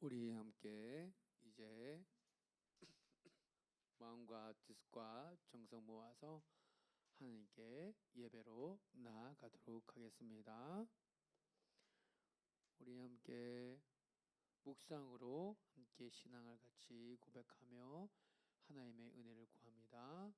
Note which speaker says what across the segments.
Speaker 1: 우리 함께 이제 마음과 뜻과 정성 모아서 하나님께 예배로 나아가도록 하겠습니다. 우리 함께 묵상으로 함께 신앙을 같이 고백하며 하나님의 은혜를 구합니다.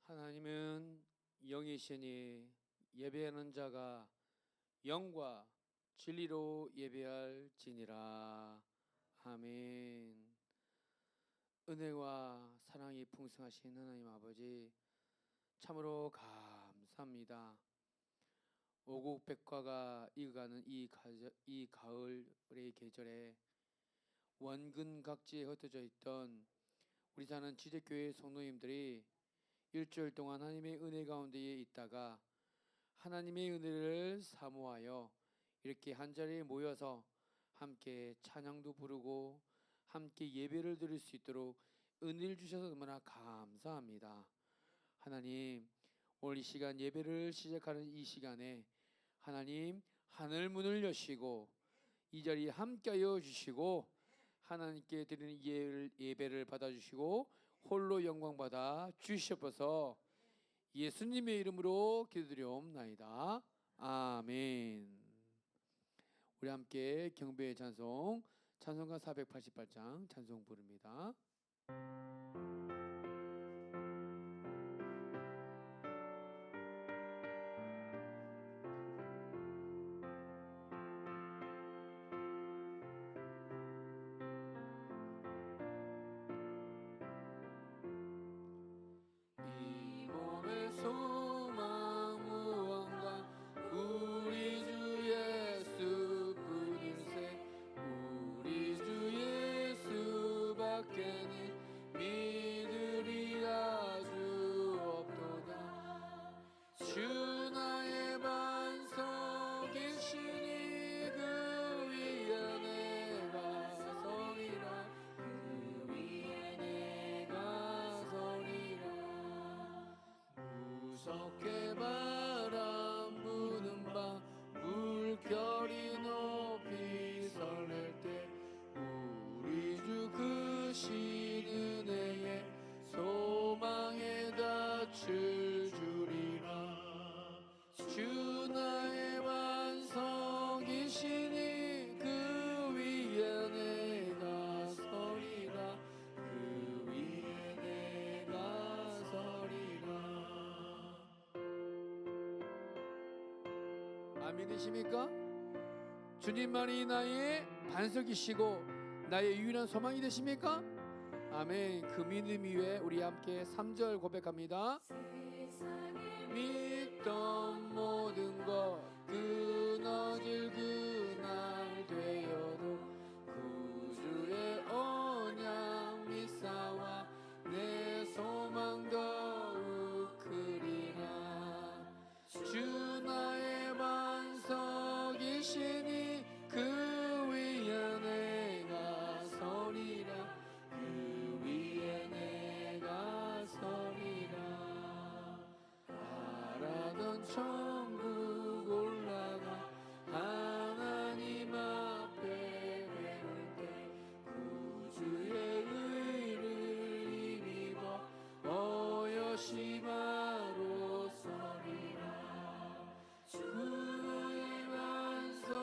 Speaker 1: 하나님은 영이시니 예배하는 자가 영과 진리로 예배할지니라. 아멘. 은혜와 사랑이 풍성하신 하나님 아버지, 참으로 감사합니다. 오곡백과가 익어가는 이 가을의 계절에 원근각지에 흩어져 있던 우리 사는 지대교회 성도님들이 일주일 동안 하나님의 은혜 가운데에 있다가 하나님의 은혜를 사모하여 이렇게 한자리에 모여서 함께 찬양도 부르고 함께 예배를 드릴 수 있도록 은혜를 주셔서 너무나 감사합니다. 하나님, 오늘 이 시간 예배를 시작하는 이 시간에 하나님 하늘 문을 여시고 이 자리에 함께하여 주시고 하나님께 드리는 예배를 받아주시고 홀로 영광 받아 주시옵소서. 예수님의 이름으로 기도드리옵나이다. 아멘. 우리 함께 경배의 찬송가 488장 찬송 부릅니다. 이 몸의 소망 무언가 우리 주 예수뿐일세. 우리 주 예수밖에는 믿으리 아주 없도다. 주 나의 반석이시니 그 위에 내가 서리라. 그 위에 내가 서리라. 무섭게 바람 부는 밤 물결이 높이 설렐 때 우리 주 크신 은혜에 소망에 닻을 주리라. 주 나의 반석이시니 그 위에 내가 서리라. 그 위에 내가 서리라. 아멘이십니까? 주님만이 나의 반석이시고 나의 유일한 소망이 되십니까? 아멘. 그 믿음 위에 우리 함께 3절 고백합니다. 믿던 모든 것 끊어질 그날 되어도 구주의 언약 믿사와 내 소망 더욱 크리라. 주 나의 반석이시니 그 위에 내가 서리라. 그 위에 내가 서리라. 바라던 천국 올라가 하나님 앞에 배울 때 구주의 의를 힘입어 어여시마로 서리라. 주의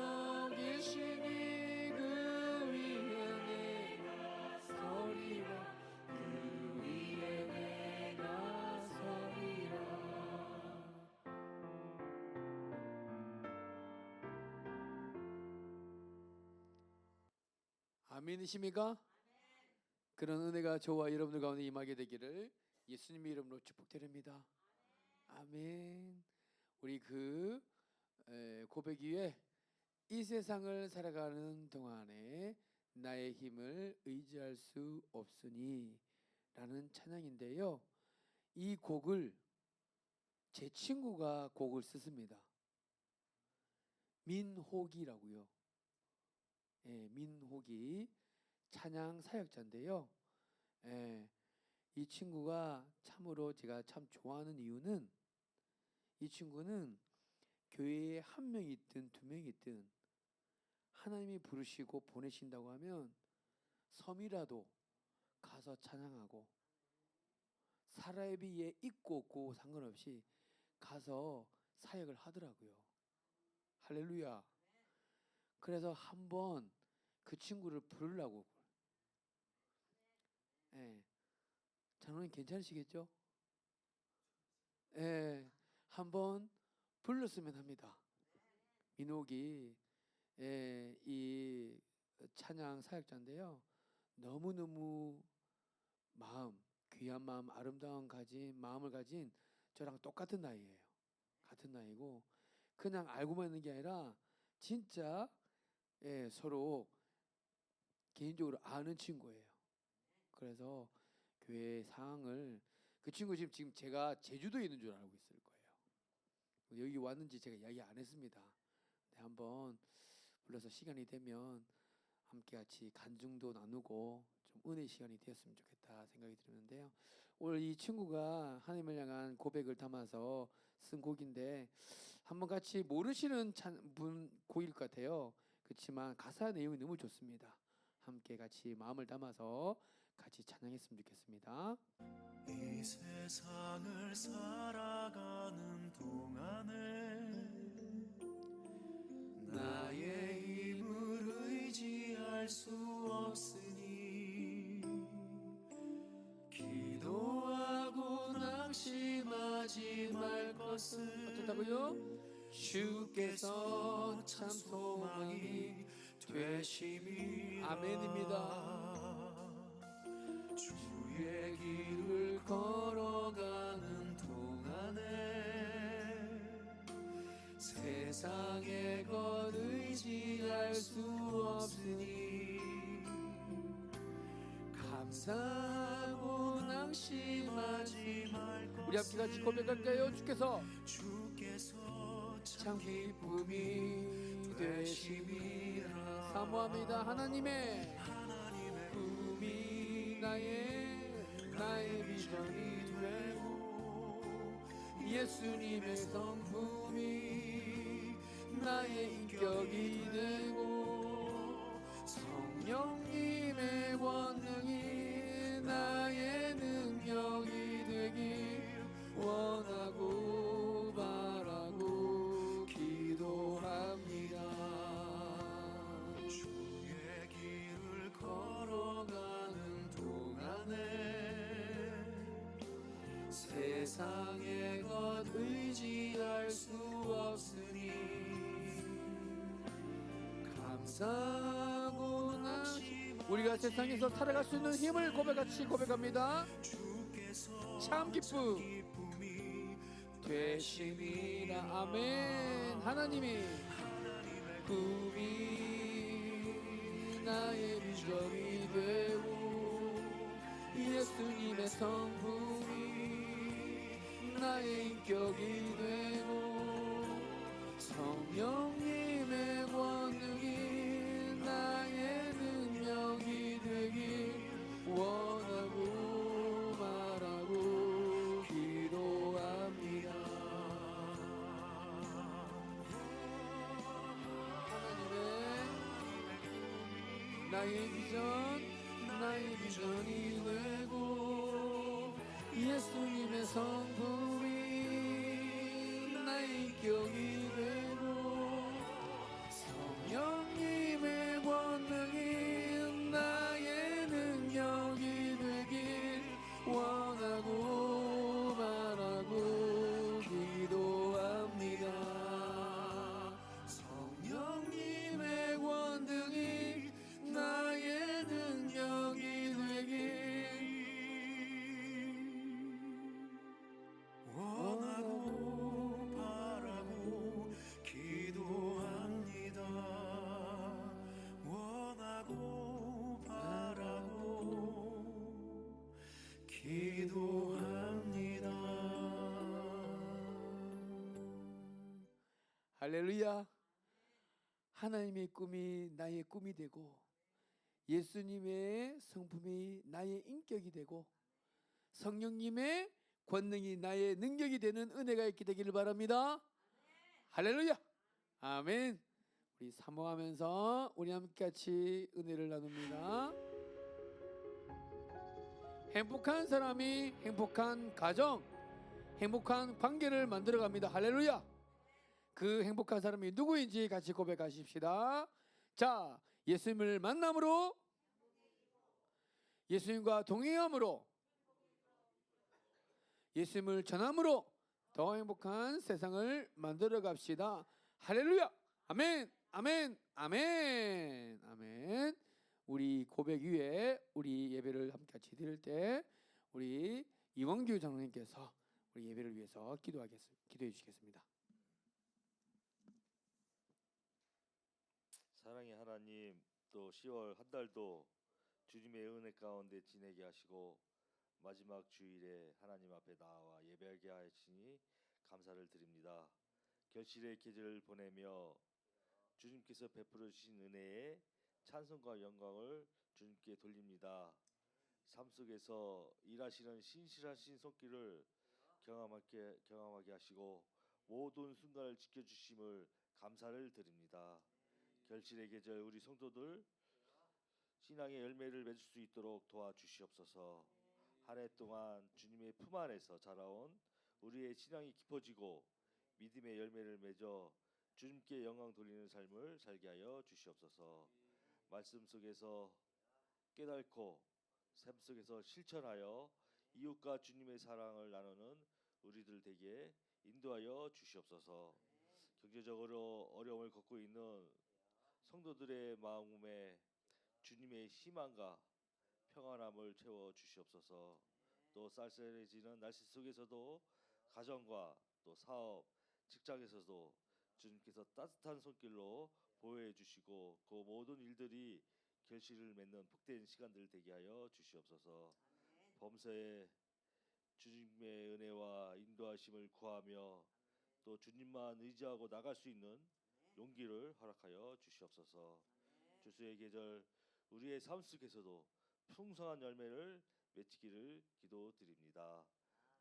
Speaker 1: 반석이시니 그 위에 내가 서리라. 그 위에 내가 서리라. 아멘이십니까? 그런 은혜가 저와 여러분들 가운데 임하게 되기를 예수님의 이름으로 축복드립니다. 아멘. 우리 고백 위에 이 세상을 살아가는 동안에 나의 힘을 의지할 수 없으니 라는 찬양인데요. 이 곡을 제 친구가 곡을 썼습니다. 민호기라고요. 예, 민호기 찬양 사역자인데요. 예, 이 친구가 참으로 제가 참 좋아하는 이유는 이 친구는 교회에 한 명이 있든 두 명이 있든 하나님이 부르시고 보내신다고 하면 섬이라도 가서 찬양하고 사라예비에 있고 없고 상관없이 가서 사역을 하더라고요. 할렐루야. 그래서 한번 그 친구를 부르려고. 예. 장로님 괜찮으시겠죠? 예. 한번 불렀으면 합니다. 민옥이 이 찬양 사역자인데요. 너무너무 귀한 마음, 아름다운 마음을 가진 저랑 똑같은 나이예요. 같은 나이고 그냥 알고만 있는 게 아니라 진짜 서로 개인적으로 아는 친구예요. 그래서 교회 상황을 그 친구 지금 제가 제주도에 있는 줄 알고 있을 거예요. 여기 왔는지 제가 이야기 안 했습니다. 한번 불러서 시간이 되면 함께 같이 간증도 나누고 좀 은혜의 시간이 되었으면 좋겠다 생각이 드는데요. 오늘 이 친구가 하나님을 향한 고백을 담아서 쓴 곡인데 한번 같이 모르시는 곡일 것 같아요. 그렇지만 가사 내용이 너무 좋습니다. 함께 같이 마음을 담아서 같이 찬양했으면 좋겠습니다.
Speaker 2: 이 세상을 살아가는 동안에 나의 힘을 의지할 수 없으니 기도하고 낙심하지 말 것을
Speaker 1: 어떻다고요?
Speaker 2: 주께서 참 소망이 되심이라.
Speaker 1: 아멘입니다.
Speaker 2: 주의 길을 걸어가는 동안에 세상의 것 의지할 수 없으니 감사하고 낙심하지 말고
Speaker 1: 우리 함께 같이 고백할까요?
Speaker 2: 주께서
Speaker 1: 참 기쁨이 되심이라. 사모합니다. 하나님의 꿈이 나의 비전이 되고 예수님의 성품이 나의 인격이 되고 성령님의 권능이 나의 능력이 되길 원하고 바라고 기도합니다.
Speaker 2: 주의 길을 걸어가는 동안에 세상의 것 의지할 수 없으니 감사하고
Speaker 1: 우리가 세상에서 살아갈 수 있는 힘을 같이 고백합니다. 참 기쁨 되심이라. 아멘. 하나님이 꿈이 나의 비전이 되고 예수님의 성품이 나의 인격이 되고 성령님의 권능이 나의 능력이 되길 원하고 바라고 기도합니다. 하나님의 나의 비전이 되고 예수님의 성품이 나의 인격이 되고 성령님의 권능이 나의 능력이 되길 원하고 바라고 기도합니다. 성령님의 권능이 나의 능력이 되길 원하고 바라고 할렐루야. 하나님의 꿈이 나의 꿈이 되고 예수님의 성품이 나의 인격이 되고 성령님의 권능이 나의 능력이 되는 은혜가 있게 되기를 바랍니다. 할렐루야. 아멘. 우리 사모하면서 우리 함께 같이 은혜를 나눕니다. 행복한 사람이 행복한 가정, 행복한 관계를 만들어 갑니다. 할렐루야. 그 행복한 사람이 누구인지 같이 고백하십시다. 자, 예수님을 만남으로, 예수님과 동행함으로, 예수님을 전함으로 더 행복한 세상을 만들어 갑시다. 할렐루야. 아멘. 아멘. 아멘. 아멘. 우리 고백 위에 우리 예배를 함께 같이 드릴 때 우리 이원규 장로님께서 우리 예배를 위해서 기도해 주시겠습니다.
Speaker 3: 사랑의 하나님, 또 10월 한 달도 주님의 은혜 가운데 지내게 하시고 마지막 주일에 하나님 앞에 나와 예배하게 하시니 감사를 드립니다. 결실의 계절을 보내며 주님께서 베풀어 주신 은혜에 찬송과 영광을 주님께 돌립니다. 삶 속에서 일하시는 신실하신 손길을 경험하게 하시고 모든 순간을 지켜주심을 감사를 드립니다. 결실의 계절 우리 성도들 신앙의 열매를 맺을 수 있도록 도와주시옵소서. 한 해 동안 주님의 품 안에서 자라온 우리의 신앙이 깊어지고 믿음의 열매를 맺어 주님께 영광 돌리는 삶을 살게 하여 주시옵소서. 말씀 속에서 깨닫고 삶 속에서 실천하여 이웃과 주님의 사랑을 나누는 우리들 되게 인도하여 주시옵소서. 경제적으로 어려움을 겪고 있는 성도들의 마음에 주님의 희망과 평안함을 채워 주시옵소서. 또 쌀쌀해지는 날씨 속에서도 가정과 또 사업, 직장에서도 주님께서 따뜻한 손길로 보호해 주시고 그 모든 일들이 결실을 맺는 복된 시간들 되게 하여 주시옵소서. 범사에 주님의 은혜와 인도하심을 구하며 또 주님만 의지하고 나갈 수 있는 용기를 허락하여 주시옵소서. 주수의 계절 우리의 삶 속에서도 풍성한 열매를 맺기를 기도드립니다.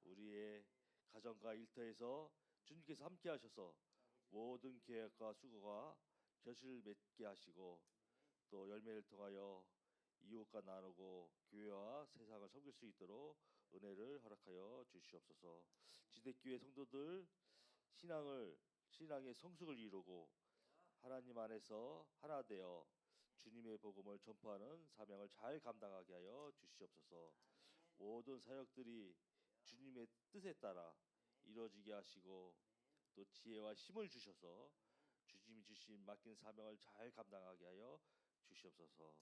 Speaker 3: 우리의 가정과 일터에서 주님께서 함께 하셔서 모든 계획과 수고가 결실을 맺게 하시고 또 열매를 통하여 이웃과 나누고 교회와 세상을 섬길 수 있도록 은혜를 허락하여 주시옵소서. 지대교회 성도들 신앙의 성숙을 이루고 하나님 안에서 하나 되어 주님의 복음을 전파하는 사명을 잘 감당하게 하여 주시옵소서. 모든 사역들이 주님의 뜻에 따라 이루어지게 하시고 또 지혜와 힘을 주셔서 주님이 주신 맡긴 사명을 잘 감당하게 하여 주시옵소서.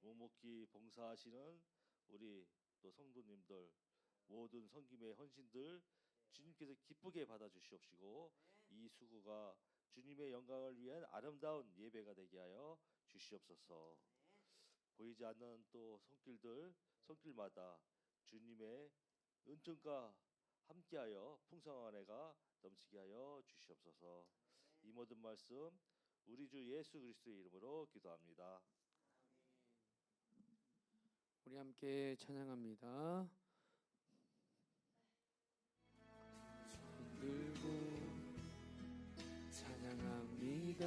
Speaker 3: 묵묵히 봉사하시는 우리 또 성도님들 모든 섬김의 헌신들 주님께서 기쁘게 받아 주시옵시고 이 수고가 주님의 영광을 위한 아름다운 예배가 되게 하여 주시옵소서. 보이지 않는 또 손길마다 주님의 은총과 함께하여 풍성한 은혜가 넘치게 하여 주시옵소서. 이 모든 말씀 우리 주 예수 그리스도의 이름으로 기도합니다.
Speaker 1: 우리 함께 찬양합니다. 들고 찬양합니다.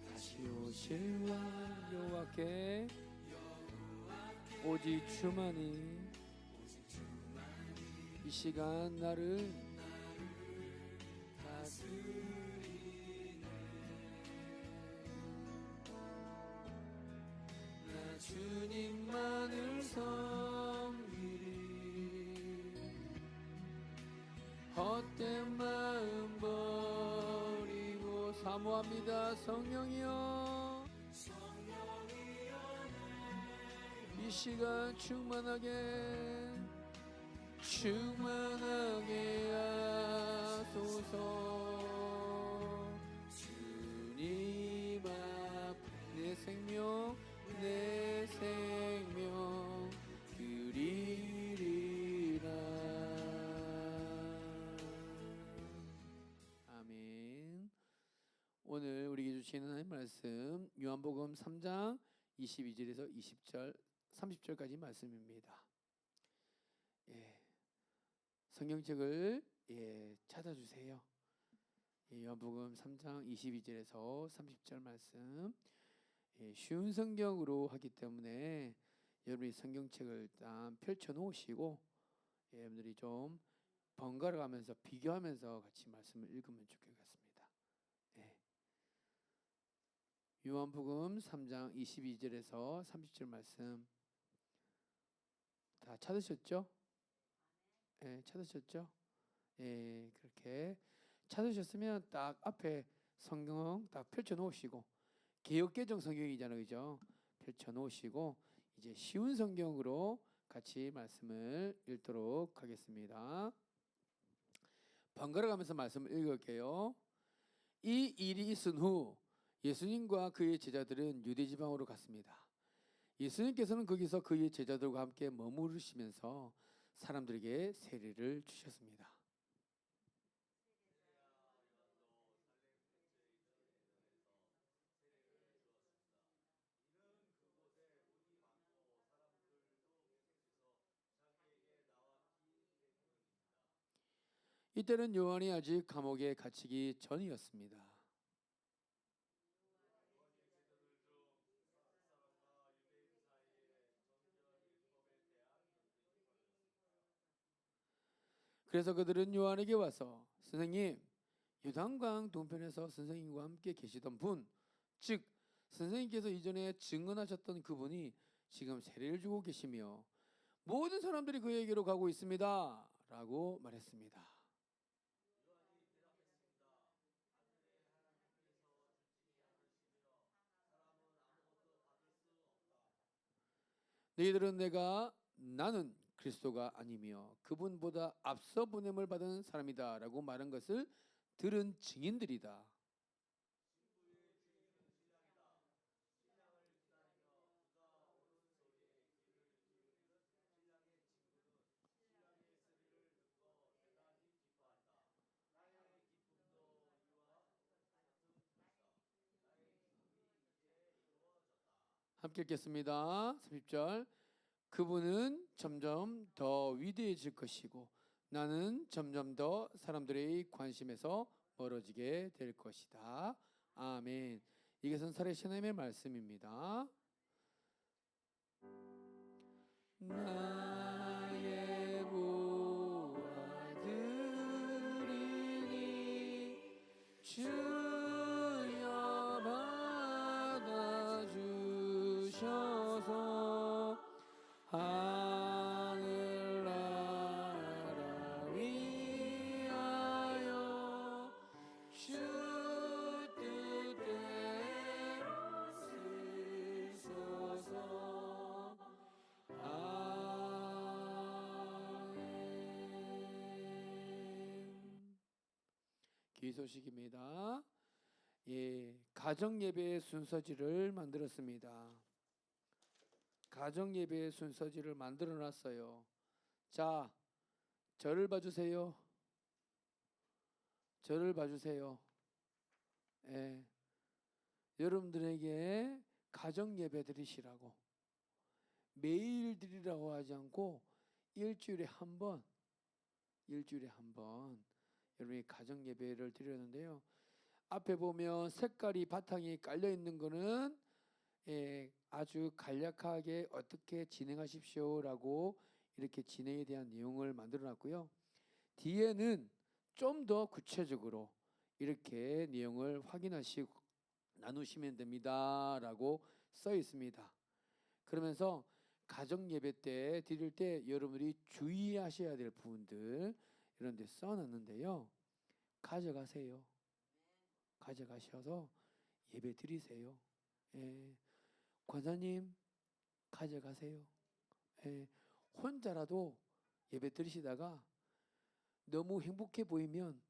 Speaker 1: 다시 오실 왕 여호와께 오직 주만이 이 시간 나를 다스리네. 나 주님만을 섬기리. 헛된 마음 버리고 사모합니다. 성령이여 이 시간 충만하게 하소서. 주님 앞에 내 생명 드리리라. 아멘. 오늘 우리에게 주시는 하나님 말씀 요한복음 3장 22절에서 20절 30절까지 말씀입니다. 예, 성경책을 찾아주세요. 요한복음 3장 22절에서 30절 말씀, 쉬운 성경으로 하기 때문에 여러분이 성경책을 일단 펼쳐 놓으시고 여러분들이 좀 번갈아 가면서 비교하면서 같이 말씀을 읽으면 좋겠습니다. 요한복음 3장 22절에서 30절 말씀 다 찾으셨죠? 찾으셨죠? 그렇게 찾으셨으면 딱 앞에 성경 딱 펼쳐 놓으시고, 개역개정 성경이잖아요, 그죠? 펼쳐 놓으시고 이제 쉬운 성경으로 같이 말씀을 읽도록 하겠습니다. 번갈아 가면서 말씀을 읽을게요. 이 일이 있은 후 예수님과 그의 제자들은 유대 지방으로 갔습니다. 예수님께서는 거기서 그의 제자들과 함께 머무르시면서 사람들에게 세례를 주셨습니다. 이때는 요한이 아직 감옥에 갇히기 전이었습니다. 그래서 그들은 요한에게 와서 선생님, 요단강 동편에서 선생님과 함께 계시던 분, 즉 선생님께서 이전에 증언하셨던 그분이 지금 세례를 주고 계시며 모든 사람들이 그에게로 가고 있습니다 라고 말했습니다. 너희들은 나는 그리스도가 아니며 그분보다 앞서 보냄을 받은 사람이다 라고 말한 것을 들은 증인들이다. 함께 읽겠습니다. 30절. 그분은 점점 더 위대해질 것이고 나는 점점 더 사람들의 관심에서 멀어지게 될 것이다. 아멘. 이것은 살아계신 하나님의 말씀입니다. 나의 보아드리니 주여 받아주셔서 하늘나라 위하여 주 뜻대로 쓰소서. 아멘. 기소식입니다. 가정 예배의 순서지를 만들었습니다. 가정 예배의 순서지를 만들어 놨어요. 자, 저를 봐주세요. 저를 봐주세요. 여러분들에게 가정 예배 드리시라고, 매일 드리라고 하지 않고 일주일에 한 번 여러분이 가정 예배를 드렸는데요. 앞에 보면 색깔이 바탕이 깔려 있는 거는 아주 간략하게 어떻게 진행하십시오라고 이렇게 진행에 대한 내용을 만들어 놨고요. 뒤에는 좀 더 구체적으로 이렇게 내용을 확인하시고 나누시면 됩니다라고 써 있습니다. 그러면서 가정 예배 때 드릴 때 여러분들이 주의하셔야 될 부분들 이런 데 써 놨는데요. 가져가세요. 가져가셔서 예배 드리세요. 권사님 가져가세요. 혼자라도 예배 드리시다가 너무 행복해 보이면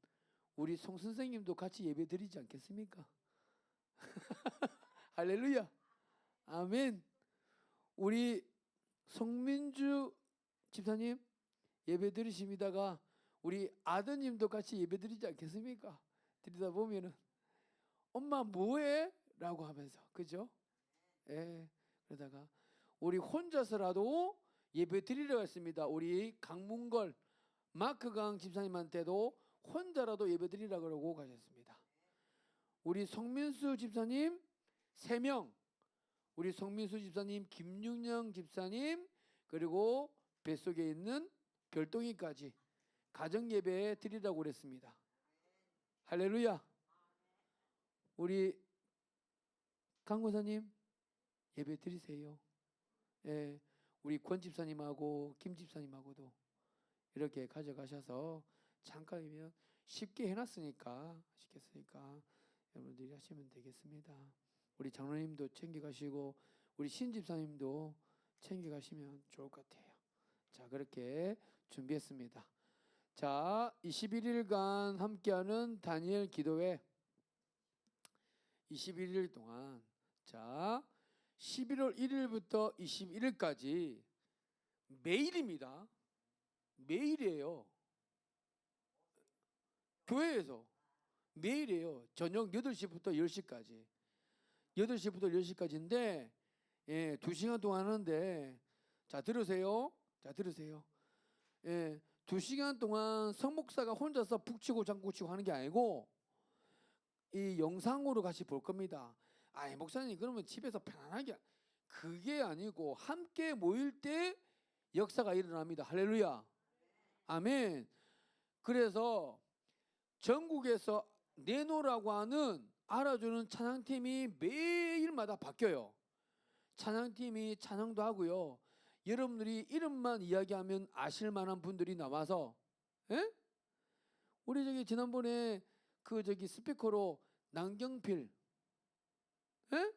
Speaker 1: 우리 송 선생님도 같이 예배 드리지 않겠습니까? 할렐루야. 아멘. 우리 송민주 집사님 예배 드리십니다가 우리 아드님도 같이 예배 드리지 않겠습니까? 드리다 보면은 엄마 뭐해? 라고 하면서 그죠? 예. 그러다가 우리 혼자서라도 예배 드리려고 했습니다. 우리 강문걸 마크강 집사님한테도 혼자라도 예배 드리라고 그러고 가셨습니다. 우리 송민수 집사님 3명, 우리 송민수 집사님, 김윤영 집사님, 그리고 뱃속에 있는 별똥이까지 가정 예배 드리라고 그랬습니다. 할렐루야. 우리 강고사님 예배 드리세요. 예, 우리 권 집사님하고 김 집사님하고도 이렇게 가져가셔서 잠깐이면 쉽게 해놨으니까 여러분들이 하시면 되겠습니다. 우리 장로님도 챙겨가시고 우리 신 집사님도 챙겨가시면 좋을 것 같아요. 자, 그렇게 준비했습니다. 자, 21일간 함께하는 다니엘 기도회 21일 동안 자 11월 1일부터 21일까지 매일입니다. 매일이에요. 교회에서 매일이에요. 저녁 8시부터 10시까지 8시부터 10시까지인데 예, 2시간 동안 하는데 자 들으세요. 예, 2시간 동안 성목사가 혼자서 북치고 장구치고 하는 게 아니고 이 영상으로 같이 볼 겁니다. 아이 목사님 그러면 집에서 편안하게 그게 아니고 함께 모일 때 역사가 일어납니다. 할렐루야. 아멘. 그래서 전국에서 내노라고 하는 알아주는 찬양팀이 매일마다 바뀌어요. 찬양팀이 찬양도 하고요. 여러분들이 이름만 이야기하면 아실 만한 분들이 나와서 에? 우리 저기 지난번에 그 저기 스피커로 남경필 에?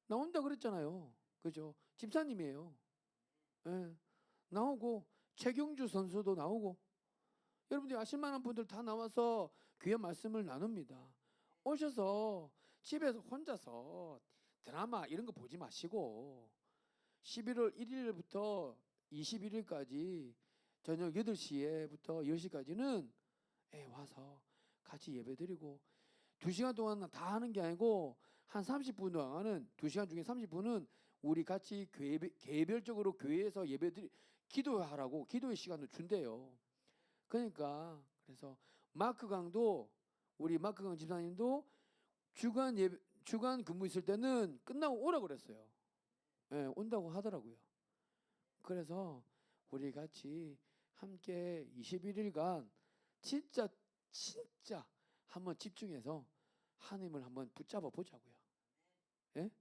Speaker 1: 나온다 그랬잖아요. 그죠? 집사님이에요. 예. 나오고 최경주 선수도 나오고 여러분들이 아실 만한 분들 다 나와서 귀한 말씀을 나눕니다. 오셔서 집에서 혼자서 드라마 이런 거 보지 마시고 11월 1일부터 21일까지 저녁 8시에부터 10시까지는 와서 같이 예배드리고 2시간 동안 다 하는 게 아니고 한 30분 동안은 2시간 중에 30분은 우리 같이 개별적으로 교회에서 기도하라고 기도의 시간을 준대요. 그러니까 그래서 마크강도 우리 마크강 집사님도 주간 근무 있을 때는 끝나고 오라고 그랬어요. 예, 온다고 하더라고요. 그래서 우리 같이 함께 21일간 진짜 한번 집중해서 하나님을 한번 붙잡아 보자고요. 예?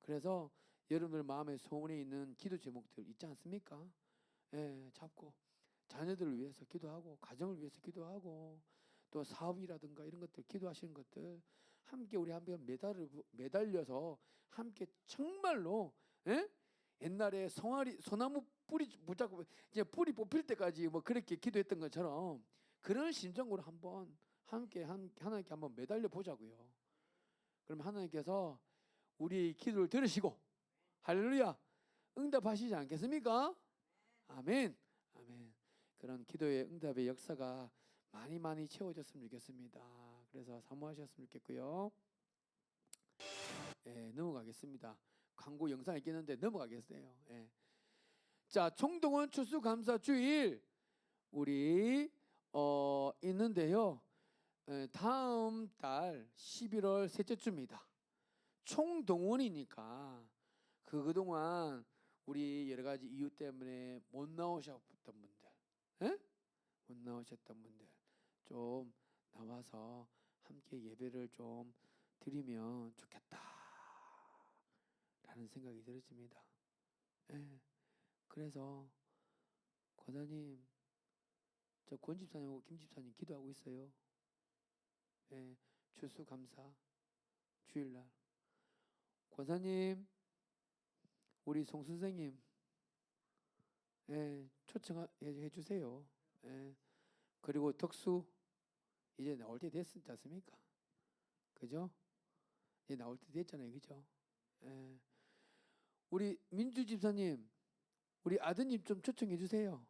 Speaker 1: 그래서 여러분들 마음에 소원에 있는 기도 제목들 있지 않습니까? 예, 잡고 자녀들을 위해서 기도하고 가정을 위해서 기도하고 또 사업이라든가 이런 것들 기도하시는 것들 함께 우리 함께 매달려서 함께 정말로 예? 옛날에 소나무 뿌리 붙잡고 이제 뿌리 뽑힐 때까지 뭐 그렇게 기도했던 것처럼 그런 심정으로 한번 함께 하나님께 한번 매달려 보자고요. 그러면 하나님께서 우리 기도를 들으시고 할렐루야 응답하시지 않겠습니까? 아멘. 아멘. 그런 기도의 응답의 역사가 많이 채워졌으면 좋겠습니다. 그래서 사모하셨으면 좋겠고요. 예, 넘어가겠습니다. 광고 영상 있겠는데 넘어가겠어요. 예. 자, 총동원 추수감사 주일 우리 있는데요. 다음 달 11월 셋째 주입니다. 총동원이니까 그동안 우리 여러 가지 이유 때문에 못 나오셨던 분들, 에? 못 나오셨던 분들 좀 나와서 함께 예배를 좀 드리면 좋겠다라는 생각이 들어집니다. 예. 그래서 권사님, 저 권 집사님하고 김 집사님 기도하고 있어요. 예. 추수감사 주일날 권사님, 우리 송 선생님, 초청해 주세요. 예. 그리고 덕수 이제 나올 때 됐지 않습니까? 그죠? 이제 나올 때 됐잖아요, 그죠? 예. 우리 민주 집사님, 우리 아드님 좀 초청해 주세요.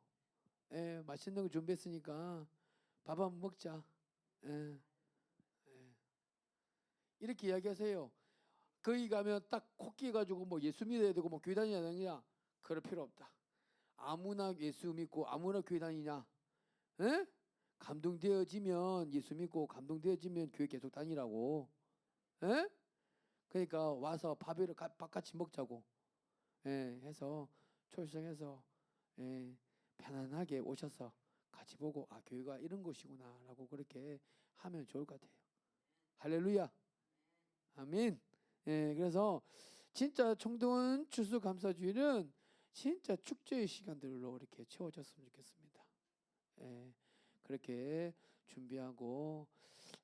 Speaker 1: 예, 맛있는 거 준비했으니까 밥 한번 먹자. 예. 예. 이렇게 이야기하세요. 거기 가면 딱 코끼 가지고 뭐 예수 믿어야 되고 뭐 교회 다녀야 되느냐? 그럴 필요 없다. 아무나 예수 믿고 아무나 교회 다니냐? 에? 감동되어지면 예수 믿고 감동되어지면 교회 계속 다니라고. 에? 그러니까 와서 밥을 같이 먹자고. 예, 해서 초청해서 예, 편안하게 오셔서 같이 보고 아 교회가 이런 곳이구나라고 그렇게 하면 좋을 것 같아요. 할렐루야. 아멘. 예, 그래서 진짜 청동원 추수감사주일은 진짜 축제의 시간들로 이렇게 채워졌으면 좋겠습니다. 예, 그렇게 준비하고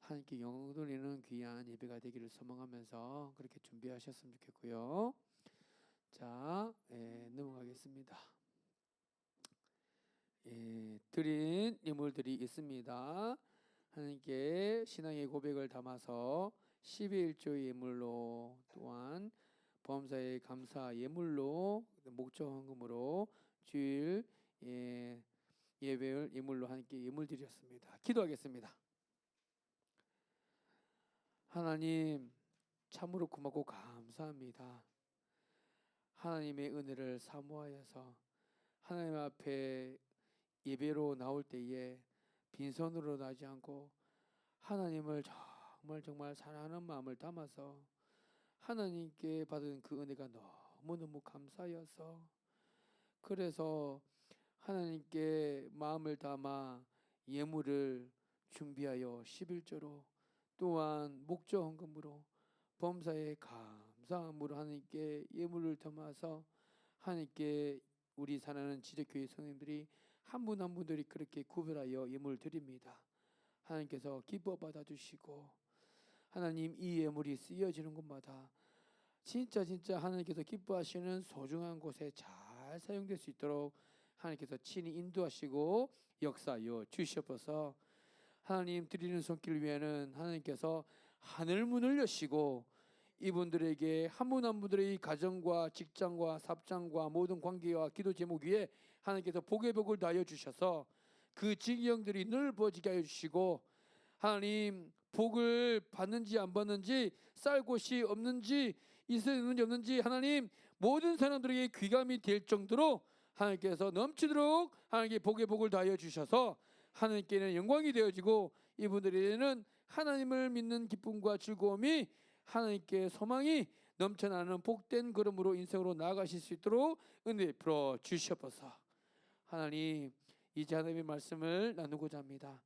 Speaker 1: 하나님께 영광 돌리는 귀한 예배가 되기를 소망하면서 그렇게 준비하셨으면 좋겠고요. 자, 넘어가겠습니다. 드린 예물들이 있습니다. 하나님께 신앙의 고백을 담아서 12일조의 예물로 또한 범사의 감사 예물로 목적 헌금으로 주일 예배를 예물로 하나님께 예물 드렸습니다. 기도하겠습니다. 하나님 참으로 고맙고 감사합니다. 하나님의 은혜를 사모하여서 하나님 앞에 예배로 나올 때에 빈손으로 나지 않고 하나님을 정말 사랑하는 마음을 담아서 하나님께 받은 그 은혜가 너무너무 감사하여서 그래서 하나님께 마음을 담아 예물을 준비하여 11조로 또한 목적 헌금으로 범사에 감사함으로 하나님께 예물을 담아서 하나님께 우리 사랑하는 지적교회 성도님들이 한 분 한 분들이 그렇게 구별하여 예물을 드립니다. 하나님께서 기뻐 받아주시고 하나님 이 예물이 쓰여지는 곳마다 진짜 하나님께서 기뻐하시는 소중한 곳에 잘 사용될 수 있도록 하나님께서 친히 인도하시고 역사하여 주시옵소서. 하나님 드리는 손길 위에는 하나님께서 하늘 문을 여시고 이분들에게 한 분 한 분들의 가정과 직장과 삽장과 모든 관계와 기도 제목 위에 하나님께서 복의 복을 다하여 주셔서 그 지경들이 늘 부어지게 하여 주시고 하나님 복을 받는지 안 받는지 쌀 곳이 없는지 있는지 없는지 하나님 모든 사람들에게 귀감이 될 정도로 하나님께서 넘치도록 하나님께 복의 복을 다하여 주셔서 하나님께는 영광이 되어지고 이분들에게는 하나님을 믿는 기쁨과 즐거움이 하나님께 소망이 넘쳐나는 복된 걸음으로 인생으로 나아가실 수 있도록 은혜 풀어 주시옵소서. 하나님 이제 하나님의 말씀을 나누고자 합니다.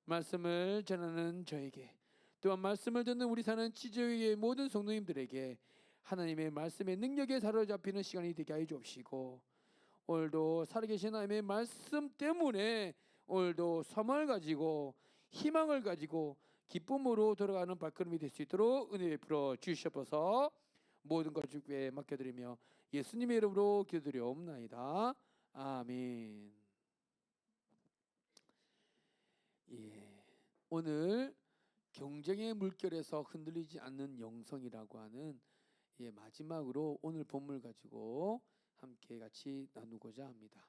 Speaker 1: 말씀을 전하는 저에게 또한 말씀을 듣는 우리 사는 지저의 모든 성도님들에게 하나님의 말씀의 능력에 사로잡히는 시간이 되게 하여 주옵시고 오늘도 살아계신 하나님의 말씀 때문에 오늘도 소망을 가지고 희망을 가지고 기쁨으로 돌아가는 발걸음이 될 수 있도록 은혜 베풀어 주시옵소서. 모든 것 주께 맡겨드리며 예수님의 이름으로 기도드리옵나이다. 아멘. 오늘 경쟁의 물결에서 흔들리지 않는 영성이라고 하는 마지막으로 오늘 본문을 가지고 함께 같이 나누고자 합니다.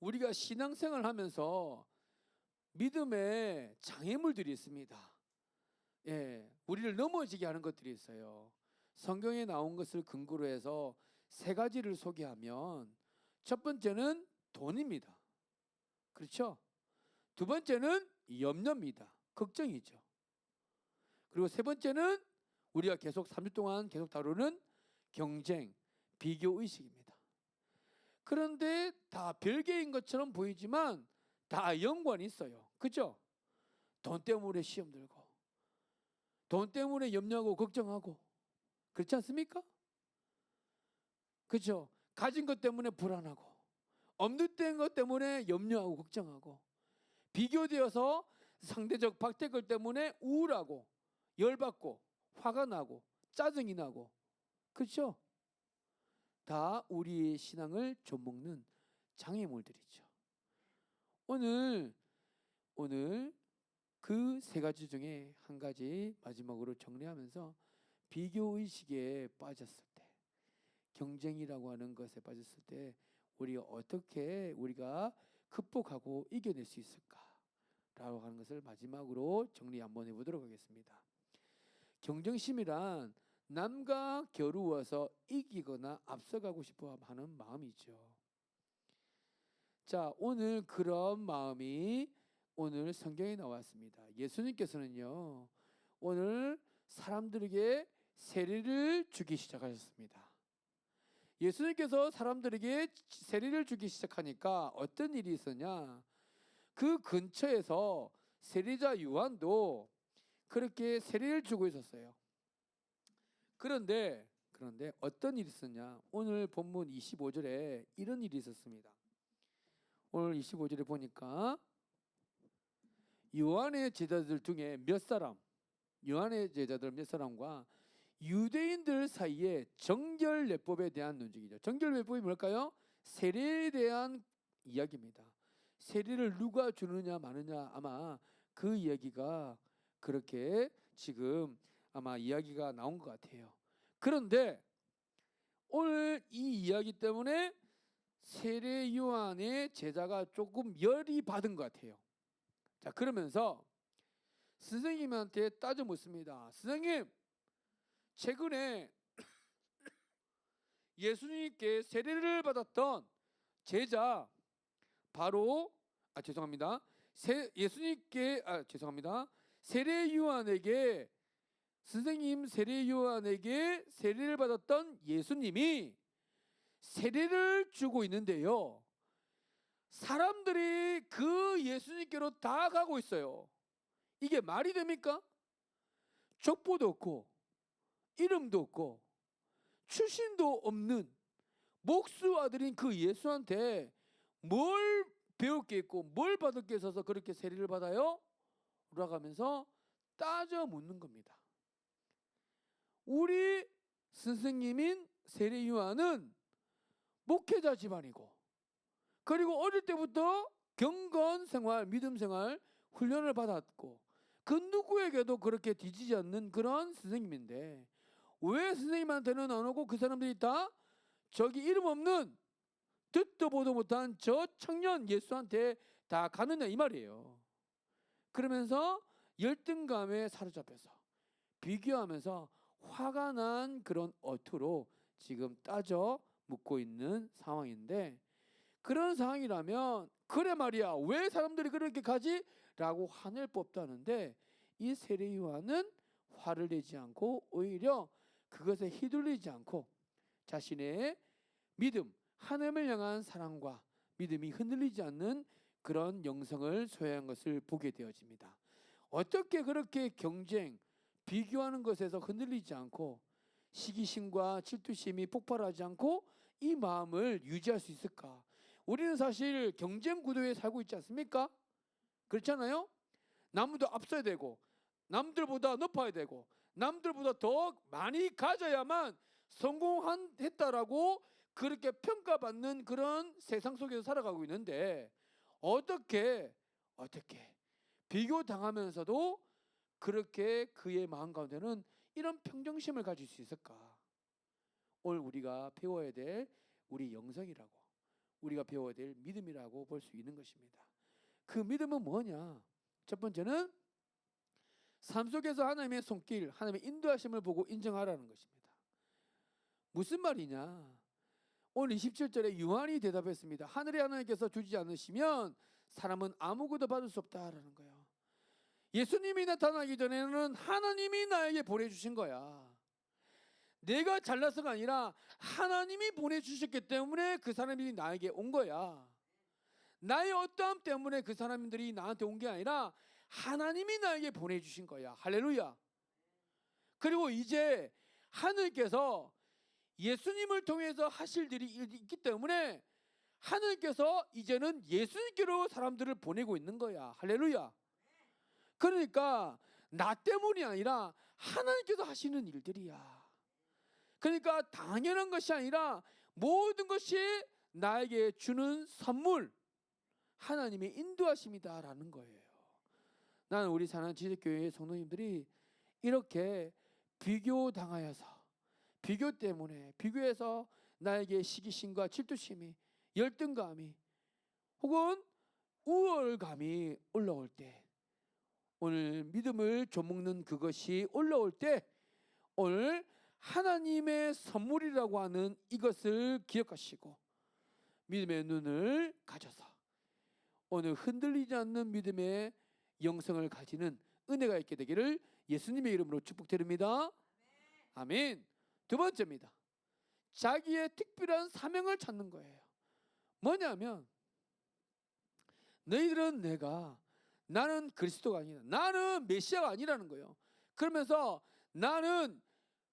Speaker 1: 우리가 신앙생활을 하면서 믿음의 장애물들이 있습니다. 우리를 넘어지게 하는 것들이 있어요. 성경에 나온 것을 근거로 해서 세 가지를 소개하면 첫 번째는 돈입니다. 그렇죠? 두 번째는 염려입니다. 걱정이죠. 그리고 세 번째는 우리가 계속 3주 동안 계속 다루는 경쟁, 비교의식입니다. 그런데 다 별개인 것처럼 보이지만 다 연관이 있어요. 그렇죠? 돈 때문에 시험 들고 돈 때문에 염려하고 걱정하고 그렇지 않습니까? 그렇죠? 가진 것 때문에 불안하고 없는 것 때문에 염려하고 걱정하고 비교되어서 상대적 박태걸 때문에 우울하고 열받고 화가 나고 짜증이 나고 그렇죠? 다 우리의 신앙을 좀먹는 장애물들이죠. 오늘 그 세 가지 중에 한 가지 마지막으로 정리하면서 비교의식에 빠졌을 때 경쟁이라고 하는 것에 빠졌을 때 우리가 어떻게 우리가 극복하고 이겨낼 수 있을까라고 하는 것을 마지막으로 정리 한번 해보도록 하겠습니다. 경쟁심이란 남과 겨루어서 이기거나 앞서가고 싶어 하는 마음이죠. 자, 오늘 그런 마음이 오늘 성경에 나왔습니다. 예수님께서는요, 오늘 사람들에게 세례를 주기 시작하셨습니다. 예수님께서 사람들에게 세례를 주기 시작하니까 어떤 일이 있었냐? 그 근처에서 세례자 요한도 그렇게 세례를 주고 있었어요. 그런데 어떤 일이 있었냐? 오늘 본문 25절에 이런 일이 있었습니다. 오늘 25절에 보니까 요한의 제자들 중에 요한의 제자들 몇 사람과 유대인들 사이에 정결례법에 대한 논쟁이죠. 정결례법이 뭘까요? 세례에 대한 이야기입니다. 세례를 누가 주느냐 마느냐, 아마 그 이야기가 그렇게 지금 아마 이야기가 나온 것 같아요. 그런데 오늘 이 이야기 때문에 세례 요한의 제자가 조금 열이 받은 것 같아요. 자, 그러면서 선생님한테 따져 묻습니다. 선생님, 최근에 예수님께 세례를 받았던 제자 바로 세례 요한에게, 선생님 세례 요한에게 세례를 받았던 예수님이 세례를 주고 있는데요, 사람들이 그 예수님께로 다 가고 있어요. 이게 말이 됩니까? 족보도 없고 이름도 없고 출신도 없는 목수 아들인 그 예수한테 뭘 배울 게 있고 뭘 받을 게 있어서 그렇게 세례를 받아요? 라고 하면서 따져 묻는 겁니다. 우리 선생님인 세례 요한은 목회자 집안이고, 그리고 어릴 때부터 경건 생활, 믿음 생활 훈련을 받았고, 그 누구에게도 그렇게 뒤지지 않는 그런 선생님인데 왜 선생님한테는 안 오고 그 사람들이 다 저기 이름 없는 듣도 보도 못한 저 청년 예수한테 다 가느냐, 이 말이에요. 그러면서 열등감에 사로잡혀서 비교하면서 화가 난 그런 어투로 지금 따져 묻고 있는 상황인데, 그런 상황이라면 그래 말이야, 왜 사람들이 그렇게 가지? 라고 화낼 법도 하는데, 이 세례 요한은 화를 내지 않고 오히려 그것에 휘둘리지 않고 자신의 믿음, 하나님을 향한 사랑과 믿음이 흔들리지 않는 그런 영성을 소유한 것을 보게 되어집니다. 어떻게 그렇게 경쟁, 비교하는 것에서 흔들리지 않고 시기심과 질투심이 폭발하지 않고 이 마음을 유지할 수 있을까? 우리는 사실 경쟁 구도에 살고 있지 않습니까? 그렇잖아요? 남도 앞서야 되고, 남들보다 높아야 되고, 남들보다 더 많이 가져야만 성공했다라고 그렇게 평가받는 그런 세상 속에서 살아가고 있는데, 어떻게 비교당하면서도 그렇게 그의 마음 가운데는 이런 평정심을 가질 수 있을까? 오늘 우리가 배워야 될 우리 영성이라고, 우리가 배워야 될 믿음이라고 볼 수 있는 것입니다. 그 믿음은 뭐냐? 첫 번째는 삶 속에서 하나님의 손길, 하나님의 인도하심을 보고 인정하라는 것입니다. 무슨 말이냐? 오늘 27절에 요한이 대답했습니다. 하늘의 하나님께서 주지 않으시면 사람은 아무것도 받을 수 없다라는 거예요. 예수님이 나타나기 전에는 하나님이 나에게 보내주신 거야. 내가 잘나서가 아니라 하나님이 보내주셨기 때문에 그 사람들이 나에게 온 거야. 나의 어떠함 때문에 그 사람들이 나한테 온 게 아니라 하나님이 나에게 보내주신 거야. 할렐루야. 그리고 이제 하늘께서 예수님을 통해서 하실 일이 있기 때문에 하늘께서 이제는 예수님께로 사람들을 보내고 있는 거야. 할렐루야. 그러니까 나 때문이 아니라 하나님께서 하시는 일들이야. 그러니까 당연한 것이 아니라 모든 것이 나에게 주는 선물, 하나님의 인도하심이다라는 거예요. 나는 우리 사는 지식교회의 성도님들이 이렇게 비교당하여서, 비교 때문에, 비교해서 나에게 시기심과 질투심이, 열등감이 혹은 우월감이 올라올 때, 오늘 믿음을 조먹는 그것이 올라올 때 오늘 하나님의 선물이라고 하는 이것을 기억하시고 믿음의 눈을 가져서 오늘 흔들리지 않는 믿음의 영성을 가지는 은혜가 있게 되기를 예수님의 이름으로 축복드립니다. 아멘. 두 번째입니다. 자기의 특별한 사명을 찾는 거예요. 뭐냐면 너희들은 나는 그리스도가 아니다. 나는 메시아가 아니라는 거예요. 그러면서 나는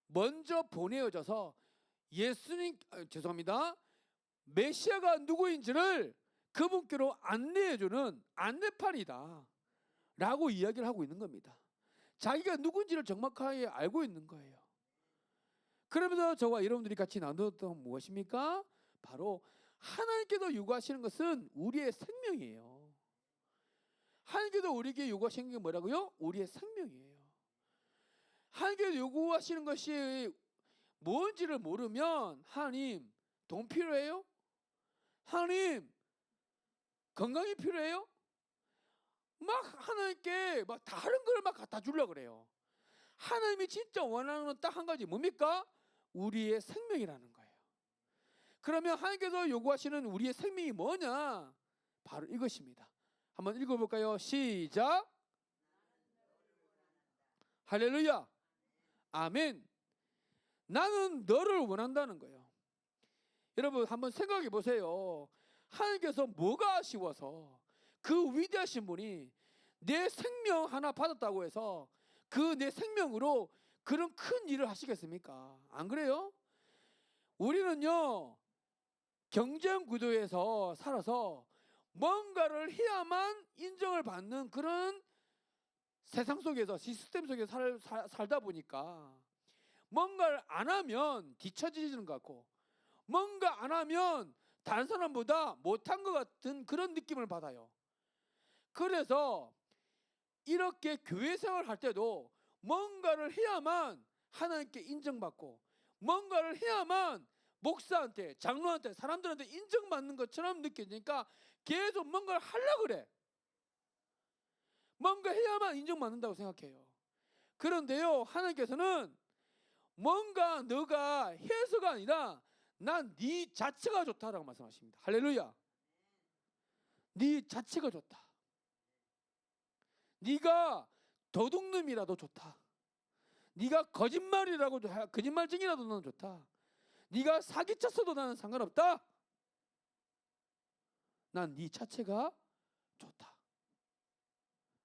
Speaker 1: 먼저 보내어져서 메시아가 누구인지를 그분께로 안내해주는 안내판이다 라고 이야기를 하고 있는 겁니다. 자기가 누군지를 정확하게 알고 있는 거예요. 그러면서 저와 여러분들이 같이 나누었던 무엇입니까? 바로 하나님께서 요구하시는 것은 우리의 생명이에요. 하나님께서 우리에게 요구하시는 게 뭐라고요? 우리의 생명이에요. 하나님께서 요구하시는 것이 뭔지를 모르면 하나님 돈 필요해요? 하나님 건강이 필요해요? 막 하나님께 막 다른 걸 막 갖다 주려고 그래요. 하나님이 진짜 원하는 건 딱 한 가지 뭡니까? 우리의 생명이라는 거예요. 그러면 하나님께서 요구하시는 우리의 생명이 뭐냐? 바로 이것입니다. 한번 읽어볼까요? 시작. 할렐루야. 아멘. 나는 너를 원한다는 거예요. 여러분 한번 생각해 보세요. 하나님께서 뭐가 아쉬워서 그 위대하신 분이 내 생명 하나 받았다고 해서 그 내 생명으로 그런 큰 일을 하시겠습니까? 안 그래요? 우리는요 경쟁 구도에서 살아서 뭔가를 해야만 인정을 받는 그런 세상 속에서 시스템 속에서 살다 보니까 뭔가를 안 하면 뒤처지는 것 같고 뭔가 안 하면 다른 사람보다 못한 것 같은 그런 느낌을 받아요. 그래서 이렇게 교회 생활할 때도 뭔가를 해야만 하나님께 인정받고 뭔가를 해야만 목사한테 장로한테 사람들한테 인정받는 것처럼 느껴지니까 계속 뭔가를 하려고 그래. 뭔가 해야만 인정받는다고 생각해요. 그런데요 하나님께서는 뭔가 너가 해서가 아니라 난 네 자체가 좋다라고 말씀하십니다. 할렐루야. 네 자체가 좋다. 네가 도둑놈이라도 좋다. 네가 거짓말쟁이라도 나는 좋다. 네가 사기쳤어도 나는 상관없다. 난 네 자체가 좋다.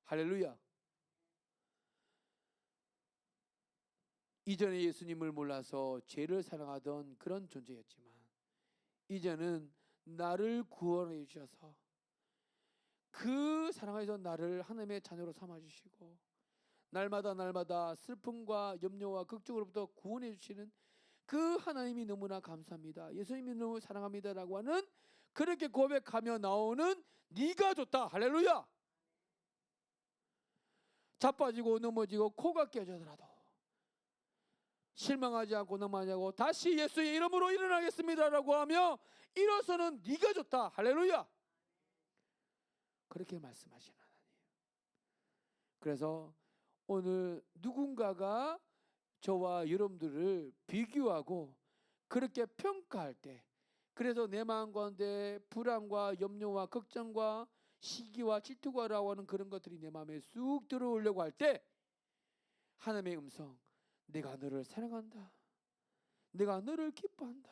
Speaker 1: 할렐루야. 이전에 예수님을 몰라서 죄를 사랑하던 그런 존재였지만 이제는 나를 구원해 주셔서 그 사랑하셔서 나를 하나님의 자녀로 삼아주시고 날마다 슬픔과 염려와 걱정으로부터 구원해 주시는 그 하나님이 너무나 감사합니다. 예수님이 너무 사랑합니다라고 하는 그렇게 고백하며 나오는 네가 좋다. 할렐루야. 자빠지고 넘어지고 코가 깨져더라도 실망하지 않고 넘어가지 않고 다시 예수의 이름으로 일어나겠습니다라고 하며 일어서는 네가 좋다. 할렐루야. 그렇게 말씀하시는 하나님. 그래서 오늘 누군가가 저와 여러분들을 비교하고 그렇게 평가할 때 그래서 내 마음 가운데 불안과 염려와 걱정과 시기와 질투가라고 하는 그런 것들이 내 마음에 쑥 들어오려고 할 때 하나님의 음성 내가 너를 사랑한다. 내가 너를 기뻐한다.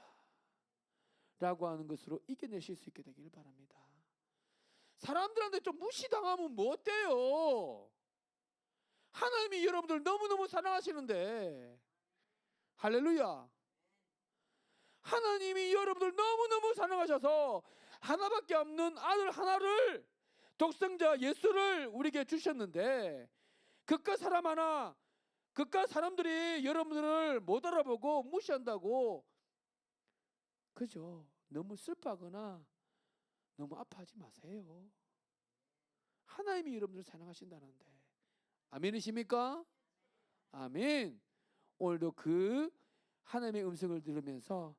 Speaker 1: 라고 하는 것으로 이겨내실 수 있게 되기를 바랍니다. 사람들한테 좀 무시당하면 뭐 어때요? 하나님이 여러분들 너무너무 사랑하시는데 할렐루야. 하나님이 여러분들 너무너무 사랑하셔서 하나밖에 없는 아들 하나를 독생자 예수를 우리에게 주셨는데 그깟 사람들이 여러분들을 못 알아보고 무시한다고 그죠? 너무 슬퍼하거나 너무 아파하지 마세요. 하나님이 여러분들을 사랑하신다는데 아멘이십니까? 아멘. 오늘도 그 하나님의 음성을 들으면서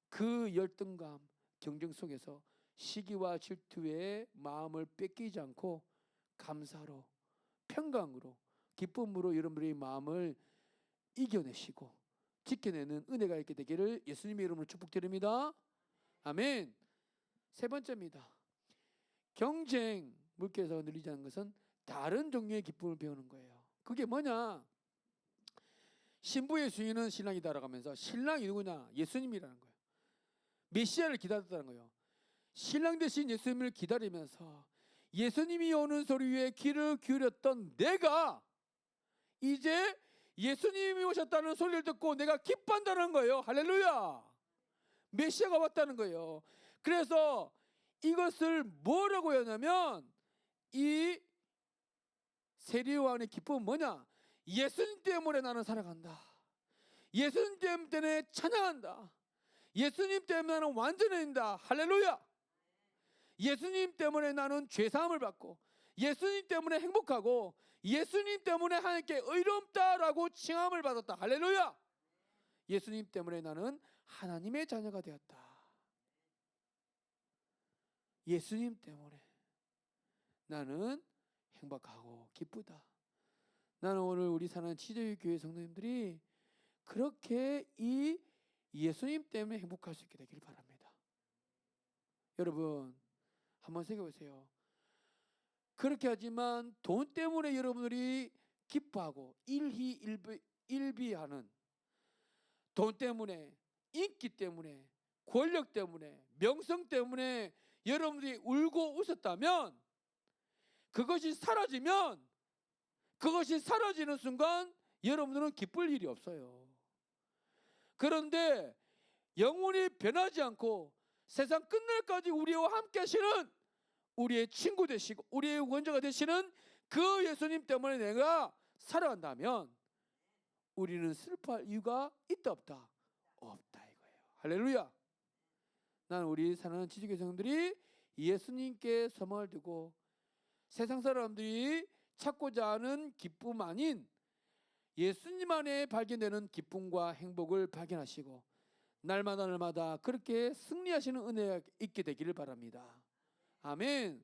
Speaker 1: 그 열등감, 경쟁 속에서 시기와 질투에 마음을 뺏기지 않고 감사로 평강으로 기쁨으로 여러분들의 마음을 이겨내시고 지켜내는 은혜가 있게 되기를 예수님의 이름으로 축복드립니다. 아멘. 세 번째입니다. 경쟁 물결에서 늘리지 않는 것은 다른 종류의 기쁨을 배우는 거예요. 그게 뭐냐? 신부의 수인은 신랑이 따라가면서 신랑이 누구냐? 예수님이라는 거예요. 메시아를 기다렸다는 거예요. 신랑 대신 예수님을 기다리면서 예수님이 오는 소리에 귀를 기울였던 내가 이제 예수님이 오셨다는 소리를 듣고 내가 기뻐한다는 거예요. 할렐루야. 메시아가 왔다는 거예요. 그래서 이것을 뭐라고 하냐면 이 세리요한의 기쁨은 뭐냐? 예수님 때문에 나는 살아간다. 예수님 때문에 찬양한다. 예수님 때문에 나는 완전해진다. 할렐루야. 예수님 때문에 나는 죄사함을 받고 예수님 때문에 행복하고 예수님 때문에 하나님께 의롭다라고 칭함을 받았다. 할렐루야. 예수님 때문에 나는 하나님의 자녀가 되었다. 예수님 때문에 나는 행복하고 기쁘다. 나는 오늘 우리 사는 치저유 교회 성도님들이 그렇게 이 예수님 때문에 행복할 수 있게 되길 바랍니다. 여러분 한번 생각해보세요. 그렇게 하지만 돈 때문에 여러분들이 기뻐하고 일비하는 돈 때문에 인기 때문에 권력 때문에 명성 때문에 여러분들이 울고 웃었다면 그것이 사라지면 그것이 사라지는 순간 여러분들은 기쁠 일이 없어요. 그런데 영원히 변하지 않고 세상 끝날까지 우리와 함께 하시는 우리의 친구 되시고 우리의 원자가 되시는 그 예수님 때문에 내가 살아간다면 우리는 슬퍼할 이유가 있다 없다? 없다 이거예요. 할렐루야. 나는 우리 사랑하는 지지교 성들이 예수님께 소망을 두고 세상 사람들이 찾고자 하는 기쁨 아닌 예수님 안에 발견되는 기쁨과 행복을 발견하시고 날마다 그렇게 승리하시는 은혜가 있게 되기를 바랍니다. 아멘.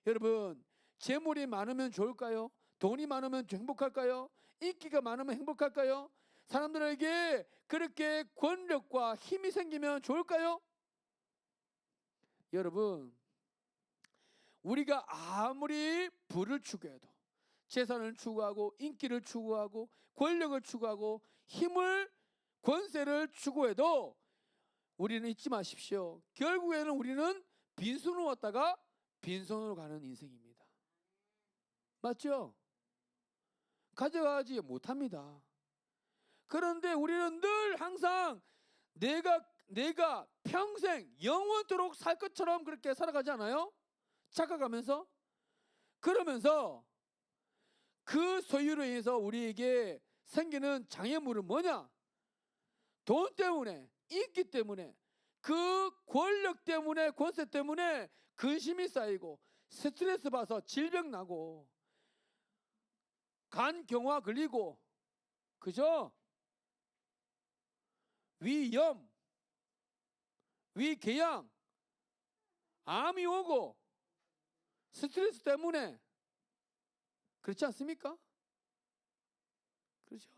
Speaker 1: 여러분 재물이 많으면 좋을까요? 돈이 많으면 행복할까요? 인기가 많으면 행복할까요? 사람들에게 그렇게 권력과 힘이 생기면 좋을까요? 여러분 우리가 아무리 부를 추구해도 재산을 추구하고 인기를 추구하고 권력을 추구하고 힘을 권세를 추구해도 우리는 잊지 마십시오. 결국에는 우리는 빈손으로 왔다가 빈손으로 가는 인생입니다. 맞죠? 가져가지 못합니다. 그런데 우리는 늘 항상 내가 평생 영원토록 살 것처럼 그렇게 살아가지 않아요? 착각하면서? 그러면서 그 소유로 인해서 우리에게 생기는 장애물은 뭐냐? 돈 때문에, 인기 때문에, 그 권력 때문에, 권세 때문에 근심이 쌓이고 스트레스 받아서 질병 나고 간경화 걸리고 그죠? 위염, 위궤양, 암이 오고 스트레스 때문에 그렇지 않습니까? 그렇죠.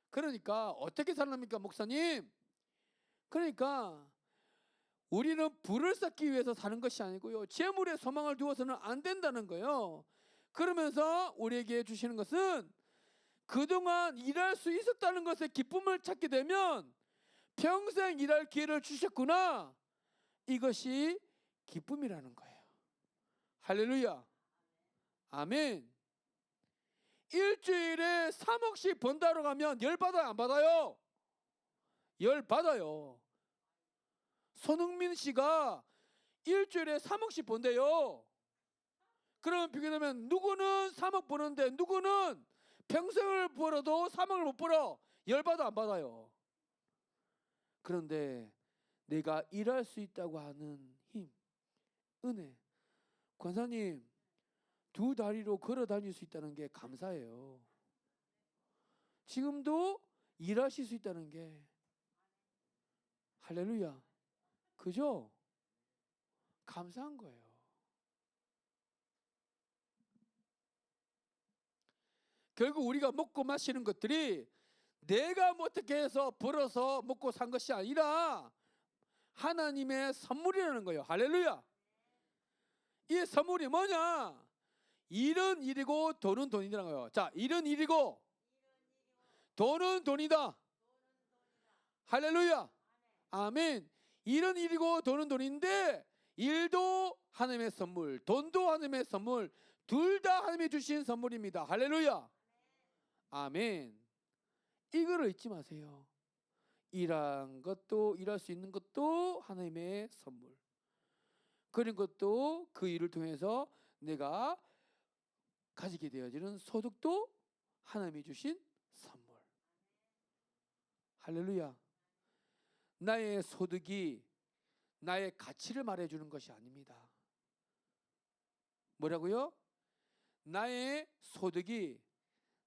Speaker 1: 그러니까 어떻게 살랍니까, 목사님? 그러니까 우리는 부를 쌓기 위해서 사는 것이 아니고요. 재물에 소망을 두어서는 안 된다는 거예요. 그러면서 우리에게 주시는 것은 그동안 일할 수 있었다는 것에 기쁨을 찾게 되면 평생 일할 기회를 주셨구나. 이것이 기쁨이라는 거예요. 할렐루야. 아멘. 일주일에 3억씩 번다러 가면 열 받아요, 안 받아요? 열 받아요. 손흥민 씨가 일주일에 3억씩 번대요. 그러면 비교되면 누구는 3억 버는데 누구는 평생을 벌어도 3억을 못 벌어. 열 받아 안 받아요? 그런데 내가 일할 수 있다고 하는 힘, 은혜. 권사님, 2다리로 걸어 다닐 수 있다는 게 감사해요. 지금도 일하실 수 있다는 게 할렐루야. 그죠? 감사한 거예요. 결국 우리가 먹고 마시는 것들이 내가 뭐 어떻게 해서 벌어서 먹고 산 것이 아니라 하나님의 선물이라는 거예요. 할렐루야. 이 선물이 뭐냐? 일은 일이고 돈은 돈이라는 거예요. 자, 일은 일이고 돈은 돈이다. 할렐루야. 아멘. 일은 일이고 돈은 돈인데 일도 하나님의 선물, 돈도 하나님의 선물, 둘 다 하나님이 주신 선물입니다. 할렐루야. 아멘. 이거를 잊지 마세요. 일한 것도, 일할 수 있는 것도 하나님의 선물. 그런 것도 그 일을 통해서 내가 가지게 되어지는 소득도 하나님이 주신 선물. 할렐루야. 나의 소득이 나의 가치를 말해주는 것이 아닙니다. 뭐라고요? 나의 소득이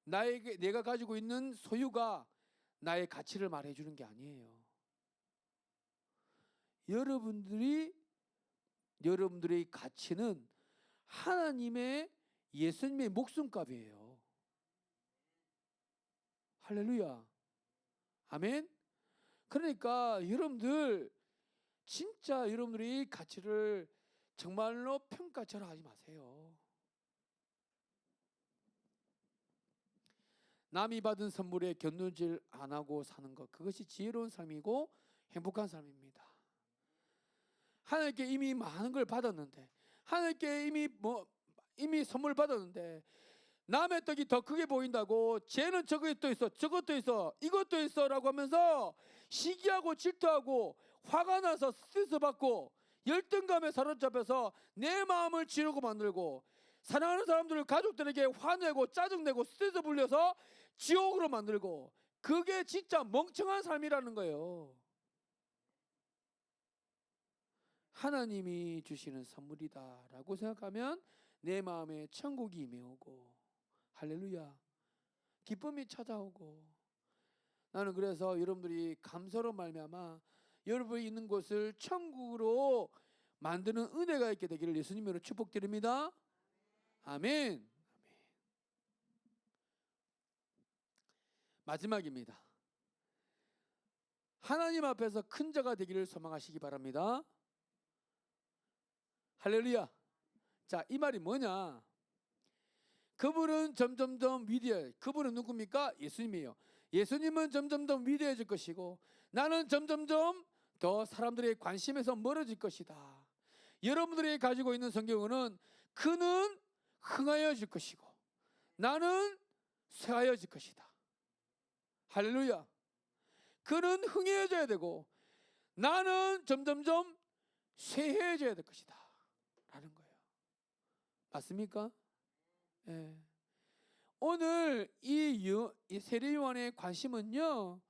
Speaker 1: 내가 가지고 있는 소유가 나의 가치를 말해주는 게 아니에요. 여러분들의 가치는 하나님의 예수님의 목숨값이에요. 할렐루야. 아멘. 그러니까 여러분들 진짜 여러분들의 가치를 정말로 평가처럼 하지 마세요. 남이 받은 선물에 견눈질 안 하고 사는 것, 그것이 지혜로운 삶이고 행복한 삶입니다. 하나님께 이미 많은 걸 받았는데, 하나님께 이미 선물 받았는데 남의 떡이 더 크게 보인다고 쟤는 저것도 있어, 저것도 있어, 이것도 있어 라고 하면서 시기하고 질투하고 화가 나서 스트레스 받고 열등감에 사로잡혀서 내 마음을 지르고 만들고 사랑하는 사람들을 가족들에게 화내고 짜증내고 스트레스 불려서 지옥으로 만들고, 그게 진짜 멍청한 삶이라는 거예요. 하나님이 주시는 선물이다 라고 생각하면 내 마음에 천국이 임해오고, 할렐루야, 기쁨이 찾아오고. 나는 그래서 여러분들이 감사로 말미암아 여러분이 있는 곳을 천국으로 만드는 은혜가 있게 되기를 예수님으로 축복드립니다. 아멘. 마지막입니다. 하나님 앞에서 큰 자가 되기를 소망하시기 바랍니다. 할렐루야. 자, 이 말이 뭐냐? 그분은 점점점 위대해. 그분은 누굽니까? 예수님이에요. 예수님은 점점점 위대해질 것이고 나는 점점점 더 사람들의 관심에서 멀어질 것이다. 여러분들이 가지고 있는 성경은 그는 흥하여질 것이고 나는 쇠하여질 것이다. 할렐루야. 그는 흥해져야 되고 나는 점점점 쇠해져야 될 것이다 라는 거예요. 맞습니까? 예. 오늘 이 세례 요한의 관심은요,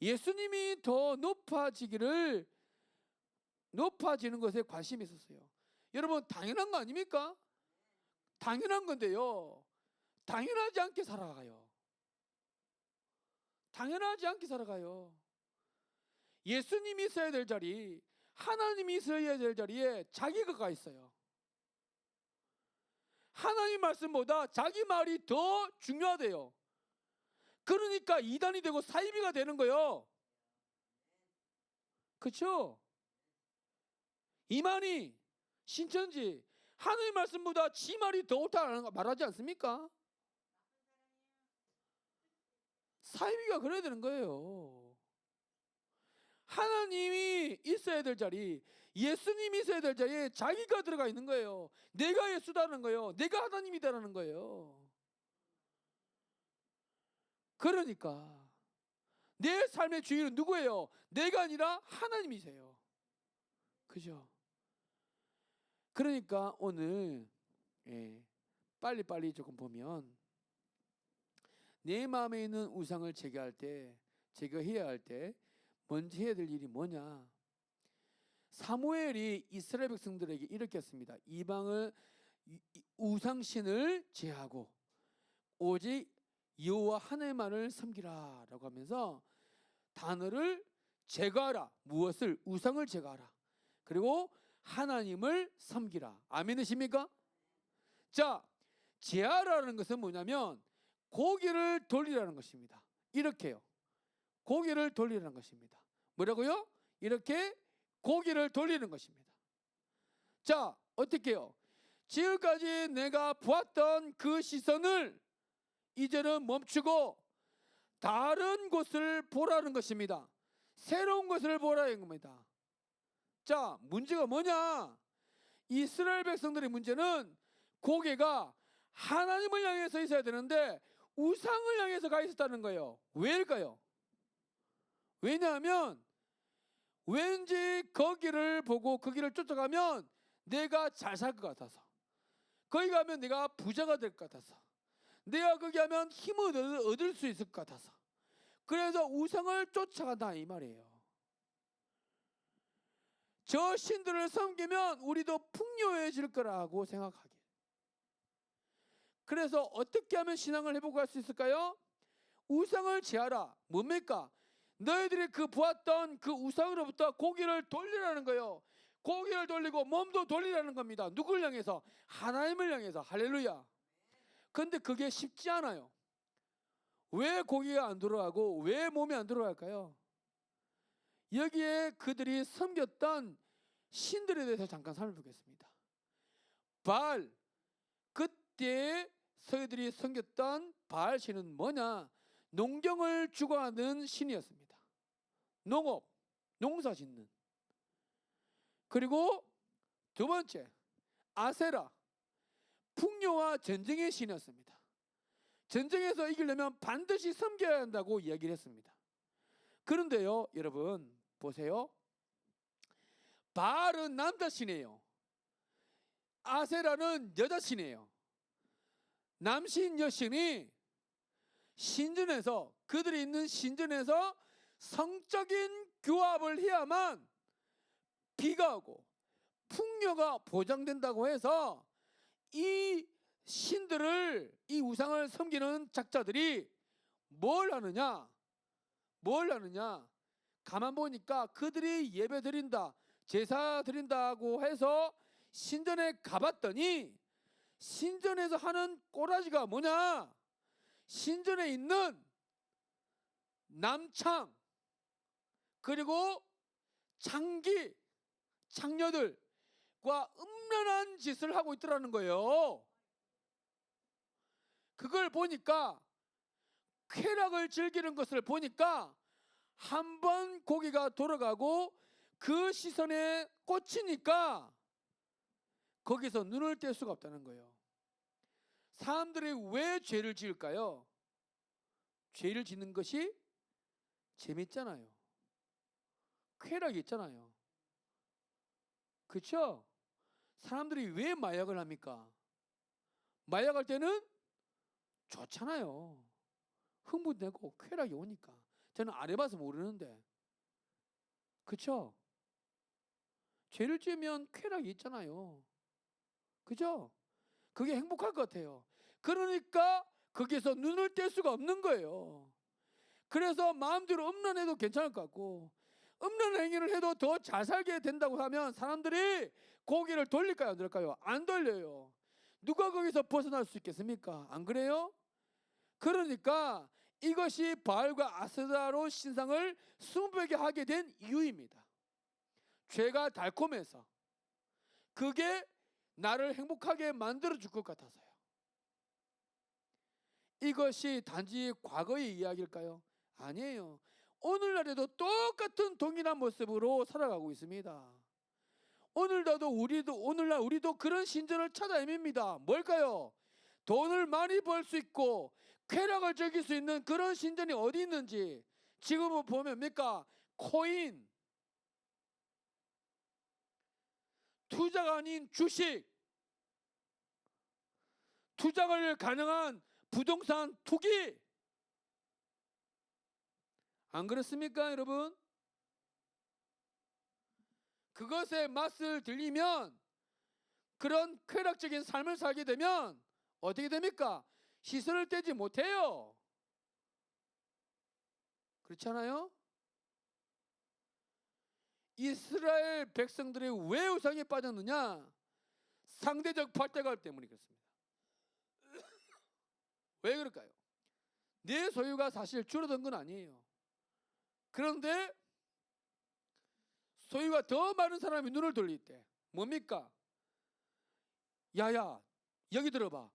Speaker 1: 예수님이 더 높아지는 것에 관심이 있었어요. 여러분, 당연한 거 아닙니까? 당연한 건데요, 당연하지 않게 살아가요. 당연하지 않게 살아가요. 예수님이 있어야 될 자리, 하나님이 있어야 될 자리에 자기가 가 있어요. 하나님 말씀보다 자기 말이 더 중요하대요. 그러니까 이단이 되고 사이비가 되는 거예요. 그렇죠? 이만희, 신천지, 하나님 말씀보다 지 말이 더 옳다는 거 말하지 않습니까? 사이비가 그래야 되는 거예요. 하나님이 있어야 될 자리, 예수님이 있어야 될 자리에 자기가 들어가 있는 거예요. 내가 예수다는 거예요. 내가 하나님이다라는 거예요. 그러니까 내 삶의 주인은 누구예요? 내가 아니라 하나님이세요. 그죠? 그러니까 오늘 빨리빨리 조금 보면 내 마음에 있는 우상을 제거해야 할 때 먼저 해야 될 일이 뭐냐? 사무엘이 이스라엘 백성들에게 이렇게 했습니다. 이방을 우상신을 제하고 오직 여호와 하나님만을 섬기라라고 하면서 단어를 제거하라. 무엇을? 우상을 제거하라. 그리고 하나님을 섬기라. 아멘이십니까? 자, 제하라는 것은 뭐냐면 고개를 돌리라는 것입니다. 이렇게요. 고개를 돌리라는 것입니다. 뭐라고요? 이렇게 고개를 돌리는 것입니다. 자, 어떻게 해요? 지금까지 내가 보았던 그 시선을 이제는 멈추고 다른 곳을 보라는 것입니다. 새로운 것을 보라는 겁니다. 자, 문제가 뭐냐? 이스라엘 백성들의 문제는 고개가 하나님을 향해서 있어야 되는데 우상을 향해서 가 있었다는 거예요. 왜일까요? 왜냐하면 왠지 거기를 보고 거기를 쫓아가면 내가 잘 살 것 같아서, 거기 가면 내가 부자가 될 것 같아서, 내가 거기 하면 힘을 얻을 수 있을 것 같아서, 그래서 우상을 쫓아간다 이 말이에요. 저 신들을 섬기면 우리도 풍요해질 거라고 생각하기. 그래서 어떻게 하면 신앙을 회복할 수 있을까요? 우상을 제하라. 뭡니까? 너희들이 그 보았던 그 우상으로부터 고개를 돌리라는 거예요. 고개를 돌리고 몸도 돌리라는 겁니다. 누굴 향해서? 하나님을 향해서. 할렐루야. 근데 그게 쉽지 않아요. 왜 고개가 안 돌아가고 왜 몸이 안 돌아갈까요? 여기에 그들이 섬겼던 신들에 대해서 잠깐 살펴보겠습니다. 바알, 그때 서기들이 섬겼던 바알 신은 뭐냐? 농경을 주관하는 신이었습니다. 농업, 농사 짓는. 그리고 두 번째, 아세라, 풍요와 전쟁의 신이었습니다. 전쟁에서 이기려면 반드시 섬겨야 한다고 이야기를 했습니다. 그런데요, 여러분 보세요. 바알은 남자신이에요. 아세라는 여자신이에요. 남신 여신이 신전에서, 그들이 있는 신전에서 성적인 교합을 해야만 비가 오고 풍요가 보장된다고 해서 이 신들을, 이 우상을 섬기는 작자들이 뭘 하느냐? 가만 보니까 그들이 예배 드린다, 제사 드린다고 해서 신전에 가봤더니 신전에서 하는 꼬라지가 뭐냐? 신전에 있는 남창 그리고 창기, 창녀들과 음란한 짓을 하고 있더라는 거예요. 그걸 보니까, 쾌락을 즐기는 것을 보니까 한번 고개가 돌아가고 그 시선에 꽂히니까 거기서 눈을 뗄 수가 없다는 거예요. 사람들이 왜 죄를 지을까요? 죄를 짓는 것이 재밌잖아요. 쾌락이 있잖아요. 그렇죠? 사람들이 왜 마약을 합니까? 마약할 때는 좋잖아요. 흥분되고 쾌락이 오니까. 저는 안 해봐서 모르는데. 그렇죠? 죄를 지으면 쾌락이 있잖아요. 그죠? 그게 행복할 것 같아요. 그러니까 거기서 눈을 뗄 수가 없는 거예요. 그래서 마음대로 음란해도 괜찮을 것 같고, 음란 행위를 해도 더 잘 살게 된다고 하면 사람들이 고개를 돌릴까요, 안 돌릴까요? 안 돌려요. 누가 거기서 벗어날 수 있겠습니까? 안 그래요? 그러니까 이것이 바알과 아세라로 신상을 숭배하게 하게 된 이유입니다. 죄가 달콤해서, 그게 나를 행복하게 만들어 줄 것 같아서요. 이것이 단지 과거의 이야기일까요? 아니에요. 오늘날에도 똑같은 동일한 모습으로 살아가고 있습니다. 오늘날 우리도 그런 신전을 찾아 헤맵니다. 뭘까요? 돈을 많이 벌 수 있고 쾌락을 즐길 수 있는 그런 신전이 어디 있는지 지금은 보면 뭡니까? 코인, 투자가 아닌 주식, 투자가 가능한 부동산 투기. 안 그렇습니까, 여러분? 그것에 맛을 들리면, 그런 쾌락적인 삶을 살게 되면 어떻게 됩니까? 시선을 떼지 못해요. 그렇잖아요? 이스라엘 백성들이 왜 우상에 빠졌느냐? 상대적 발달감 때문에 그렇습니다. 왜 그럴까요? 내 소유가 사실 줄어든 건 아니에요. 그런데 소유가 더 많은 사람이 눈을 돌릴 때 뭡니까? 야야, 여기 들어봐.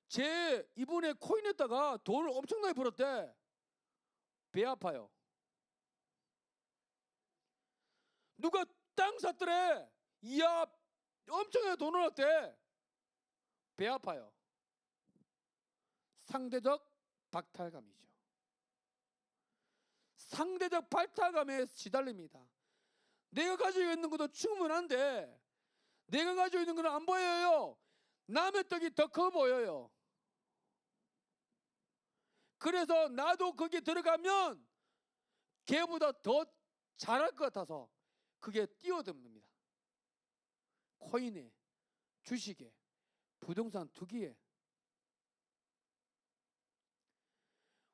Speaker 1: 쟤 이번에 코인했다가 돈을 엄청나게 벌었대. 배 아파요. 누가 땅 샀더래. 이야, 엄청나게 돈을 얻었대. 배 아파요. 상대적 박탈감이죠. 상대적 박탈감에 시달립니다. 내가 가지고 있는 것도 충분한데 내가 가지고 있는 것은 안 보여요. 남의 떡이 더 커 보여요. 그래서 나도 거기에 들어가면 걔보다 더 잘할 것 같아서 그게 뛰어듭니다. 코인에, 주식에, 부동산 투기에.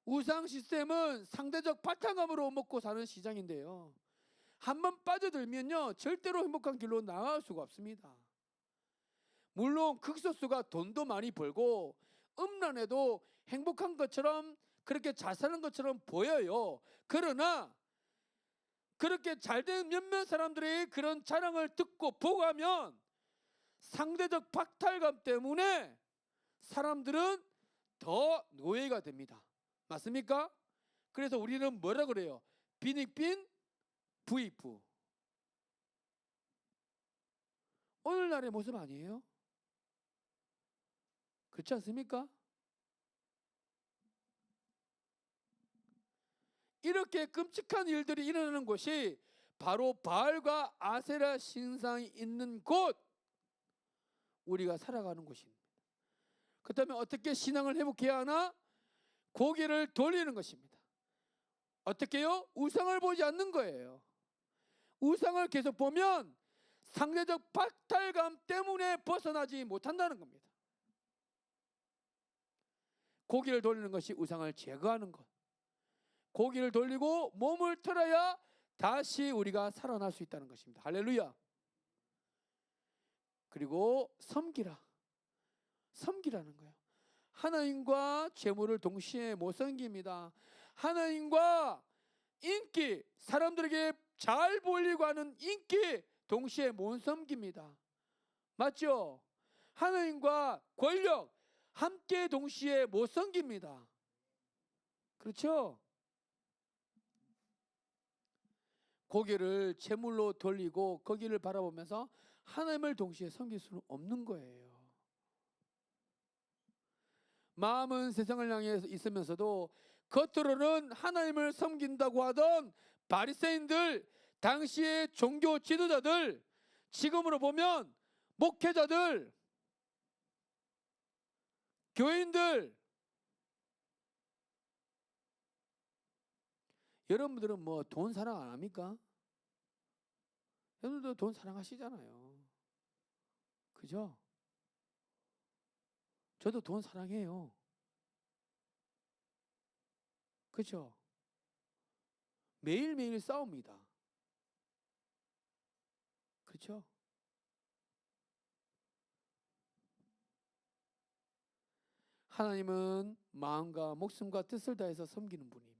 Speaker 1: 우상 시스템은 상대적 바탕감으로 먹고 사는 시장인데요. 한번 빠져들면요 절대로 행복한 길로 나갈 수가 없습니다. 물론 극소수가 돈도 많이 벌고 음란해도 행복한 것처럼 그렇게 잘 사는 것처럼 보여요. 그러나 그렇게 잘된 몇몇 사람들의 그런 자랑을 듣고 보고하면 상대적 박탈감 때문에 사람들은 더 노예가 됩니다. 맞습니까? 그래서 우리는 뭐라 그래요? 빈익빈 부익부. 오늘날의 모습 아니에요? 그렇지 않습니까? 이렇게 끔찍한 일들이 일어나는 곳이 바로 바알과 아세라 신상이 있는 곳, 우리가 살아가는 곳입니다. 그렇다면 어떻게 신앙을 회복해야 하나? 고개를 돌리는 것입니다. 어떻게요? 우상을 보지 않는 거예요. 우상을 계속 보면 상대적 박탈감 때문에 벗어나지 못한다는 겁니다. 고개를 돌리는 것이 우상을 제거하는 것. 고개를 돌리고 몸을 털어야 다시 우리가 살아날 수 있다는 것입니다. 할렐루야. 그리고 섬기라는 거예요. 하나님과 재물을 동시에 못 섬깁니다. 하나님과 인기, 사람들에게 잘 보이려고 하는 인기 동시에 못 섬깁니다. 맞죠? 하나님과 권력 함께 동시에 못 섬깁니다. 그렇죠? 고개를 재물로 돌리고 거기를 바라보면서 하나님을 동시에 섬길 수는 없는 거예요. 마음은 세상을 향해 있으면서도 겉으로는 하나님을 섬긴다고 하던 바리새인들, 당시의 종교 지도자들, 지금으로 보면 목회자들, 교인들, 여러분들은 뭐 돈 사랑 안 합니까? 여러분들도 돈 사랑하시잖아요. 그죠? 저도 돈 사랑해요. 그죠? 매일매일 싸웁니다. 그렇죠? 하나님은 마음과 목숨과 뜻을 다해서 섬기는 분입니다.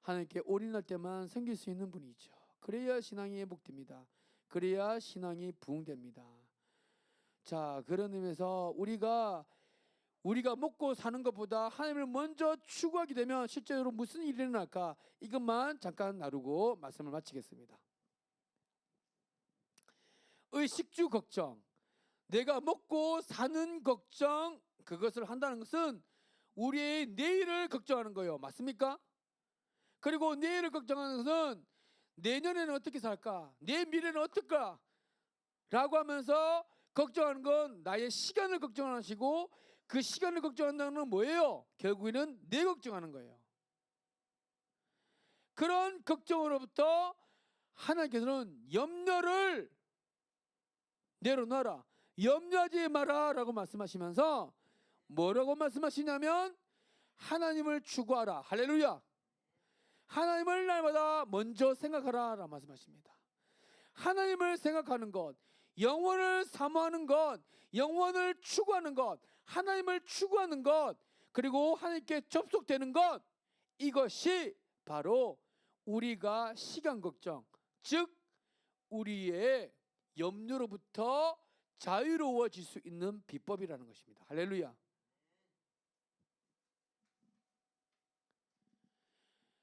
Speaker 1: 하나님께 올인할 때만 섬길 수 있는 분이죠. 그래야 신앙이 회복됩니다. 그래야 신앙이 부흥됩니다. 자, 그런 의미에서 우리가 먹고 사는 것보다 하나님을 먼저 추구하게 되면 실제로 무슨 일이 일어날까? 이것만 잠깐 나누고 말씀을 마치겠습니다. 의식주 걱정, 내가 먹고 사는 걱정, 그것을 한다는 것은 우리의 내일을 걱정하는 거예요. 맞습니까? 그리고 내일을 걱정하는 것은 내년에는 어떻게 살까? 내 미래는 어떨까? 라고 하면서 걱정하는 건 나의 시간을 걱정하시고, 그 시간을 걱정한다는 건 뭐예요? 결국에는 내 걱정하는 거예요. 그런 걱정으로부터 하나님께서는 염려를 내려놔라, 염려하지 마라 라고 말씀하시면서 뭐라고 말씀하시냐면 하나님을 추구하라. 할렐루야. 하나님을 날마다 먼저 생각하라 라고 말씀하십니다. 하나님을 생각하는 것, 영원을 사모하는 것, 영원을 추구하는 것, 하나님을 추구하는 것, 그리고 하나님께 접속되는 것, 이것이 바로 우리가 시간 걱정, 즉 우리의 염려로부터 자유로워질 수 있는 비법이라는 것입니다. 할렐루야.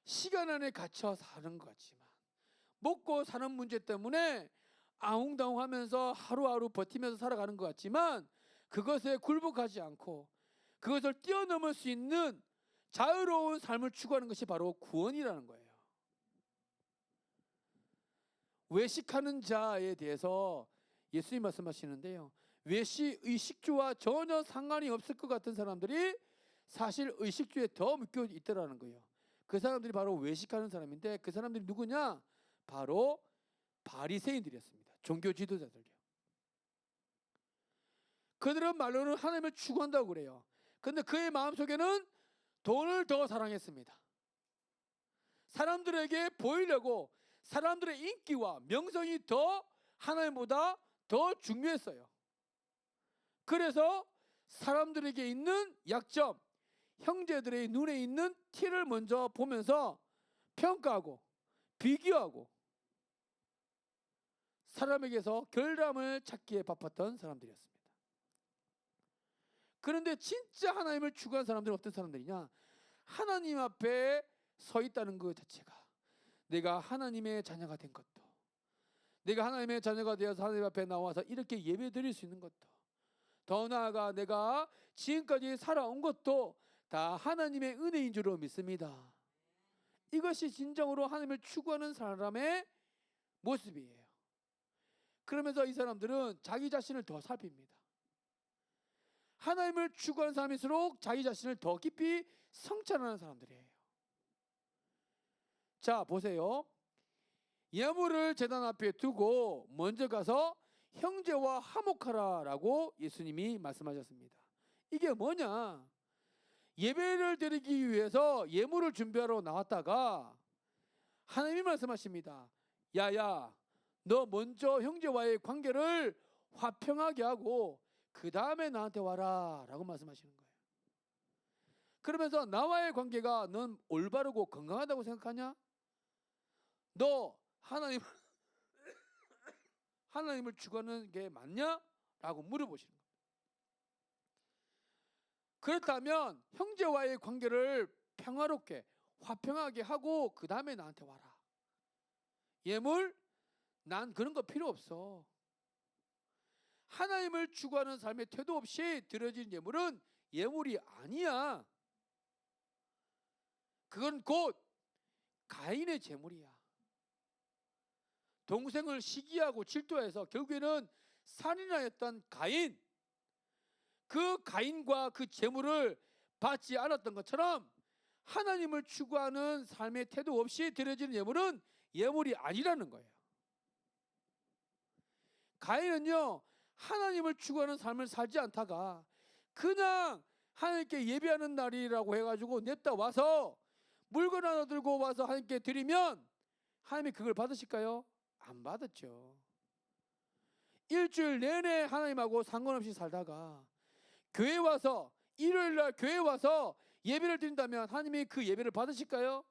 Speaker 1: 시간 안에 갇혀 사는 것 같지만, 먹고 사는 문제 때문에 아웅다웅하면서 하루하루 버티면서 살아가는 것 같지만, 그것에 굴복하지 않고 그것을 뛰어넘을 수 있는 자유로운 삶을 추구하는 것이 바로 구원이라는 거예요. 외식하는 자에 대해서 예수님 말씀하시는데요, 의식주와 전혀 상관이 없을 것 같은 사람들이 사실 의식주에 더 묶여 있더라는 거예요. 그 사람들이 바로 외식하는 사람인데, 그 사람들이 누구냐? 바로 바리새인들이었습니다. 종교 지도자들이요. 그들은 말로는 하나님을 추구한다고 그래요. 근데 그의 마음속에는 돈을 더 사랑했습니다. 사람들에게 보이려고 사람들의 인기와 명성이 더 하나님보다 더 중요했어요. 그래서 사람들에게 있는 약점, 형제들의 눈에 있는 티를 먼저 보면서 평가하고 비교하고 사람에게서 결함을 찾기에 바빴던 사람들이었습니다. 그런데 진짜 하나님을 추구한 사람들은 어떤 사람들이냐? 하나님 앞에 서 있다는 것 자체가, 내가 하나님의 자녀가 된 것도, 내가 하나님의 자녀가 되어서 하나님 앞에 나와서 이렇게 예배 드릴 수 있는 것도, 더 나아가 내가 지금까지 살아온 것도 다 하나님의 은혜인 줄로 믿습니다. 이것이 진정으로 하나님을 추구하는 사람의 모습이에요. 그러면서 이 사람들은 자기 자신을 더 살핍니다. 하나님을 추구하는 사람일수록 자기 자신을 더 깊이 성찰하는 사람들이에요. 자, 보세요. 예물을 제단 앞에 두고 먼저 가서 형제와 화목하라라고 예수님이 말씀하셨습니다. 이게 뭐냐? 예배를 드리기 위해서 예물을 준비하러 나왔다가 하나님이 말씀하십니다. 야야, 너 먼저 형제와의 관계를 화평하게 하고 그 다음에 나한테 와라 라고 말씀하시는 거예요. 그러면서 나와의 관계가 넌 올바르고 건강하다고 생각하냐? 너 하나님을 추구하는 게 맞냐? 라고 물어보시는 거예요. 그렇다면 형제와의 관계를 평화롭게 화평하게 하고 그 다음에 나한테 와라. 예물? 난 그런 거 필요 없어. 하나님을 추구하는 삶의 태도 없이 드려진 예물은 예물이 아니야. 그건 곧 가인의 재물이야. 동생을 시기하고 질투해서 결국에는 살인하였던 가인, 그 가인과 그 재물을 받지 않았던 것처럼 하나님을 추구하는 삶의 태도 없이 드려지는 예물은 예물이 아니라는 거예요. 가인은요, 하나님을 추구하는 삶을 살지 않다가 그냥 하나님께 예배하는 날이라고 해가지고 냅다 와서 물건 하나 들고 와서 하나님께 드리면 하나님이 그걸 받으실까요? 안 받았죠. 일주일 내내 하나님하고 상관없이 살다가 교회 와서 일요일날 교회 와서 예배를 드린다면 하나님이 그 예배를 받으실까요?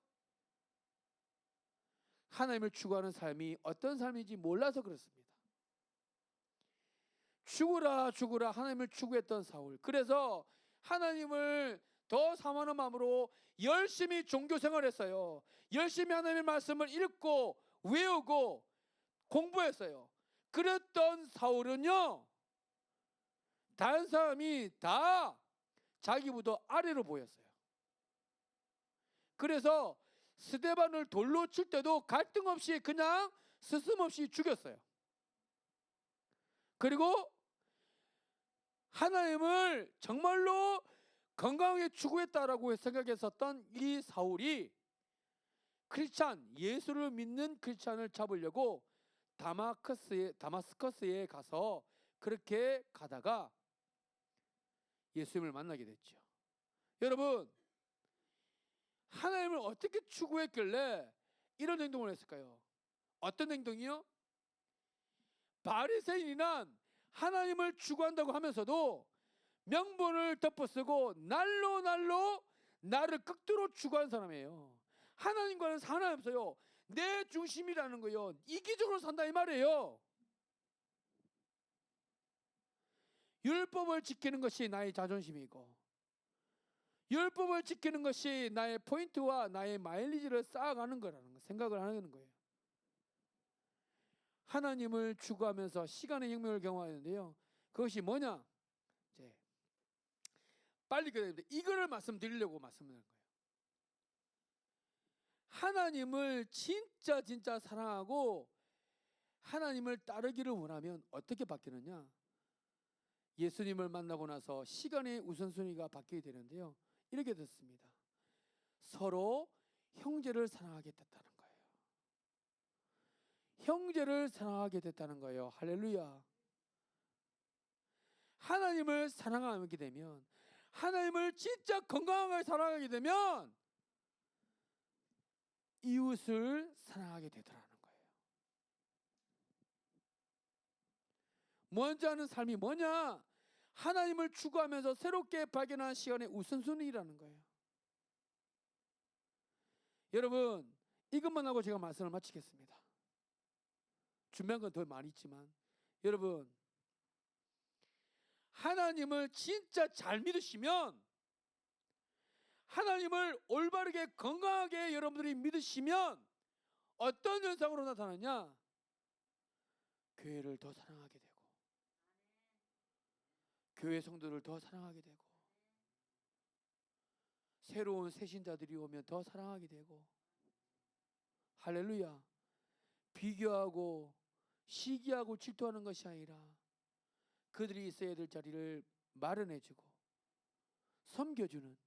Speaker 1: 하나님을 추구하는 삶이 어떤 삶인지 몰라서 그렇습니다. 죽으라 죽으라 하나님을 추구했던 사울, 그래서 하나님을 더 사모하는 마음으로 열심히 종교 생활했어요. 열심히 하나님의 말씀을 읽고 외우고 공부했어요. 그랬던 사울은요, 다른 사람이 다 자기보다 아래로 보였어요. 그래서 스데반을 돌로 칠 때도 갈등 없이 그냥 스스럼없이 죽였어요. 그리고 하나님을 정말로 건강하게 추구했다라고 생각했었던 이 사울이 크리스찬, 예수를 믿는 크리스찬을 잡으려고 다마스커스에 가서 그렇게 가다가 예수님을 만나게 됐죠. 여러분, 하나님을 어떻게 추구했길래 이런 행동을 했을까요? 어떤 행동이요? 바리새인이란 하나님을 추구한다고 하면서도 명분을 덮어쓰고 날로 나를 극도로 추구한 사람이에요. 하나님과는 상관이 없어요. 내 중심이라는 거예요. 이기적으로 산다 이 말이에요. 율법을 지키는 것이 나의 자존심이고, 율법을 지키는 것이 나의 포인트와 나의 마일리지를 쌓아가는 거라는 거, 생각을 하는 거예요. 하나님을 추구하면서 시간의 혁명을 경험하는데요. 그것이 뭐냐? 이제 빨리 그래야 됩니다. 이거를 말씀드리려고 말씀드리는 거예요. 하나님을 진짜 사랑하고 하나님을 따르기를 원하면 어떻게 바뀌느냐? 예수님을 만나고 나서 시간의 우선순위가 바뀌게 되는데요. 이렇게 됐습니다. 서로 형제를 사랑하게 됐다는 거예요. 형제를 사랑하게 됐다는 거예요. 할렐루야. 하나님을 사랑하게 되면, 하나님을 진짜 건강하게 사랑하게 되면 이웃을 사랑하게 되더라는 거예요. 먼저 하는 삶이 뭐냐? 하나님을 추구하면서 새롭게 발견한 시간의 우선순위라는 거예요. 여러분, 이것만 하고 제가 말씀을 마치겠습니다. 준비한 건 더 많이 있지만, 여러분, 하나님을 진짜 잘 믿으시면, 하나님을 올바르게 건강하게 여러분들이 믿으시면 어떤 현상으로 나타나냐? 교회를 더 사랑하게 되고, 교회 성도를 더 사랑하게 되고, 새로운 새신자들이 오면 더 사랑하게 되고, 할렐루야. 비교하고 시기하고 질투하는 것이 아니라 그들이 있어야 될 자리를 마련해주고 섬겨주는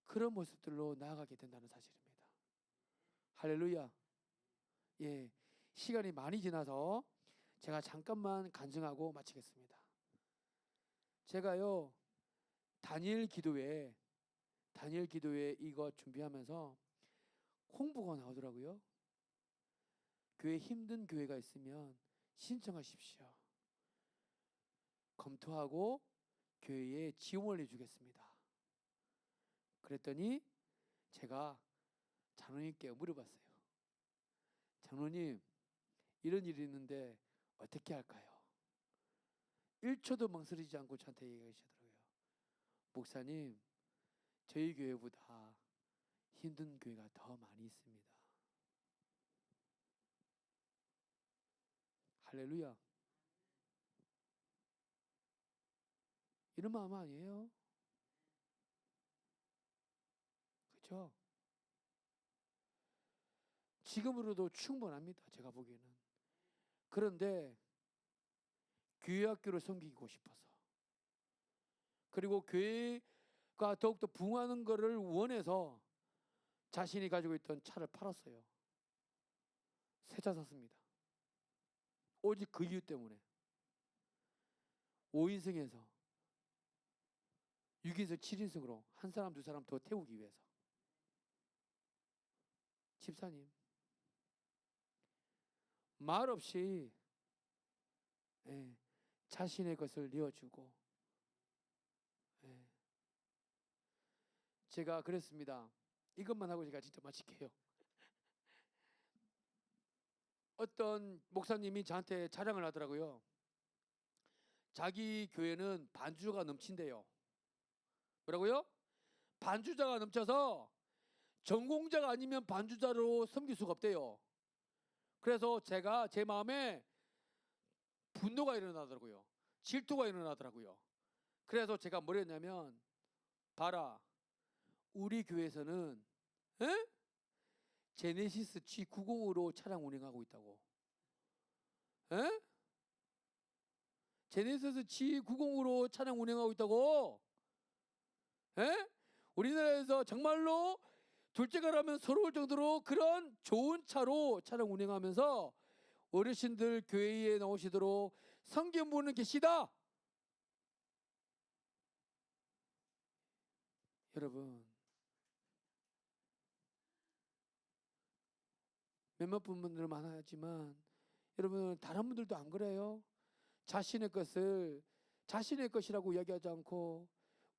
Speaker 1: 그런 모습들로 나아가게 된다는 사실입니다. 할렐루야. 예, 시간이 많이 지나서 제가 잠깐만 간증하고 마치겠습니다. 제가요 다니엘 기도회 이거 준비하면서 홍보가 나오더라고요. 교회 힘든 교회가 있으면 신청하십시오. 검토하고 교회에 지원을 해주겠습니다. 그랬더니 제가 장로님께 물어봤어요. 장로님, 이런 일이 있는데 어떻게 할까요? 1초도 망설이지 않고 저한테 얘기하시더라고요. 목사님, 저희 교회보다 힘든 교회가 더 많이 있습니다. 할렐루야. 이런 마음 아니에요? 그렇죠? 지금으로도 충분합니다. 제가 보기에는. 그런데 교회 학교를 섬기고 싶어서, 그리고 교회가 더욱더 부흥하는 것을 원해서 자신이 가지고 있던 차를 팔았어요. 새 차 샀습니다. 오직 그 이유 때문에. 5인승에서 6인승 7인승으로 한 사람 두 사람 더 태우기 위해서. 집사님, 말없이 자신의 것을 내어주고, 제가 그랬습니다. 이것만 하고 제가 진짜 마칠게요. 어떤 목사님이 저한테 자랑을 하더라고요. 자기 교회는 반주자가 넘친대요. 뭐라고요? 반주자가 넘쳐서 전공자가 아니면 반주자로 섬길 수가 없대요. 그래서 제가 제 마음에 분노가 일어나더라고요. 질투가 일어나더라고요. 그래서 제가 뭘 했냐면, 봐라, 우리 교회에서는 제네시스 G90으로 차량 운행하고 있다고. 제네시스 G90으로 차량 운행하고 있다고. 우리나라에서 정말로 둘째가라면 서러울 정도로 그런 좋은 차로 차량 운행하면서 어르신들 교회에 나오시도록 성경 보는 계시다. 여러분, 몇몇 분들은 많아지만 여러분, 다른 분들도 안 그래요? 자신의 것을 자신의 것이라고 이야기하지 않고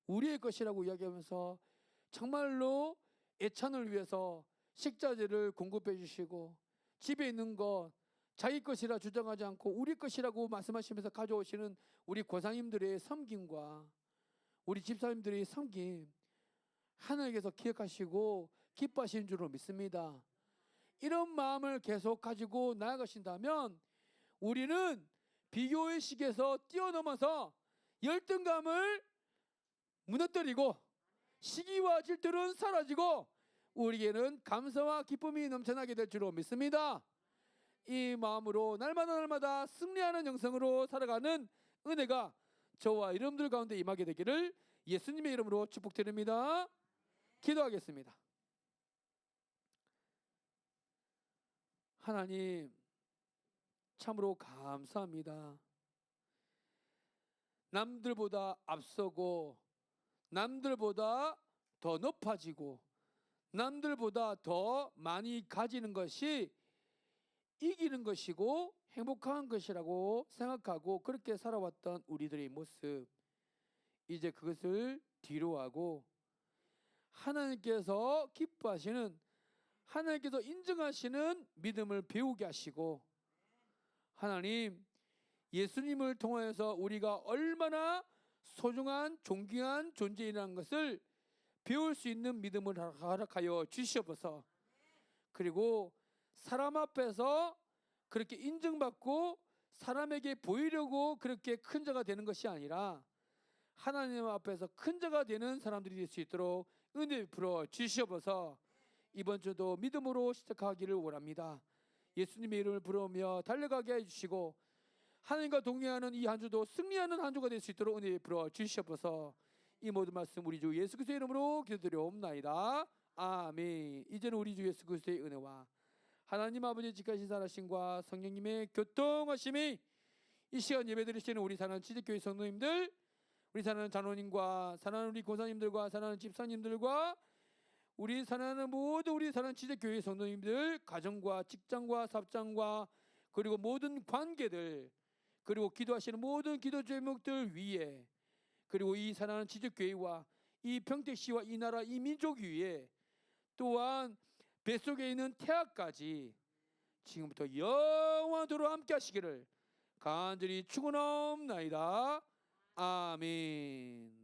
Speaker 1: 우리의 것이라고 이야기하면서 정말로 애찬을 위해서 식자재를 공급해 주시고 집에 있는 것 자기 것이라 주장하지 않고 우리 것이라고 말씀하시면서 가져오시는 우리 고상님들의 섬김과 우리 집사님들의 섬김 하나님께서 기억하시고 기뻐하시는 줄로 믿습니다. 이런 마음을 계속 가지고 나아가신다면 우리는 비교의 시기에서 뛰어넘어서 열등감을 무너뜨리고 시기와 질투는 사라지고 우리에게는 감사와 기쁨이 넘쳐나게 될 줄로 믿습니다. 이 마음으로 날마다 승리하는 영성으로 살아가는 은혜가 저와 여러분들 가운데 임하게 되기를 예수님의 이름으로 축복드립니다. 기도하겠습니다. 하나님 참으로 감사합니다. 남들보다 앞서고 남들보다 더 높아지고 남들보다 더 많이 가지는 것이 이기는 것이고 행복한 것이라고 생각하고 그렇게 살아왔던 우리들의 모습, 이제 그것을 뒤로하고 하나님께서 기뻐하시는, 하나님께서 인정하시는 믿음을 배우게 하시고, 하나님 예수님을 통하여서 우리가 얼마나 소중한 존귀한 존재이라는 것을 배울 수 있는 믿음을 허락하여 주시옵소서. 그리고 사람 앞에서 그렇게 인정받고 사람에게 보이려고 그렇게 큰 자가 되는 것이 아니라 하나님 앞에서 큰 자가 되는 사람들이 될 수 있도록 은혜 베풀어 주시옵소서. 이번 주도 믿음으로 시작하기를 원합니다. 예수님의 이름을 부르며 달려가게 해주시고 하나님과 동행하는 이 한 주도 승리하는 한 주가 될 수 있도록 은혜 베풀어 주시옵소서. 이 모든 말씀 우리 주 예수 그리스도의 이름으로 기도드려옵나이다. 아멘. 이제는 우리 주 예수 그리스도의 은혜와 하나님 아버지의 직하신 살아심과 성령님의 교통하심이 이 시간 예배드리시는 우리 사랑하는 지직교회 성도님들, 우리 사랑하는 장로님과 사랑하는 우리 고사님들과 사랑하는 집사님들과 우리 사랑하는 모든 우리 사랑하는 지직교회 성도님들, 가정과 직장과 사업장과 그리고 모든 관계들, 그리고 기도하시는 모든 기도 제목들 위에, 그리고 이 사랑하는 지직교회와 이 평택시와 이 나라 이 민족 위에, 또한 뱃속에 있는 태아까지 지금부터 영원토록 함께 하시기를 간절히 축원하옵나이다. 아멘.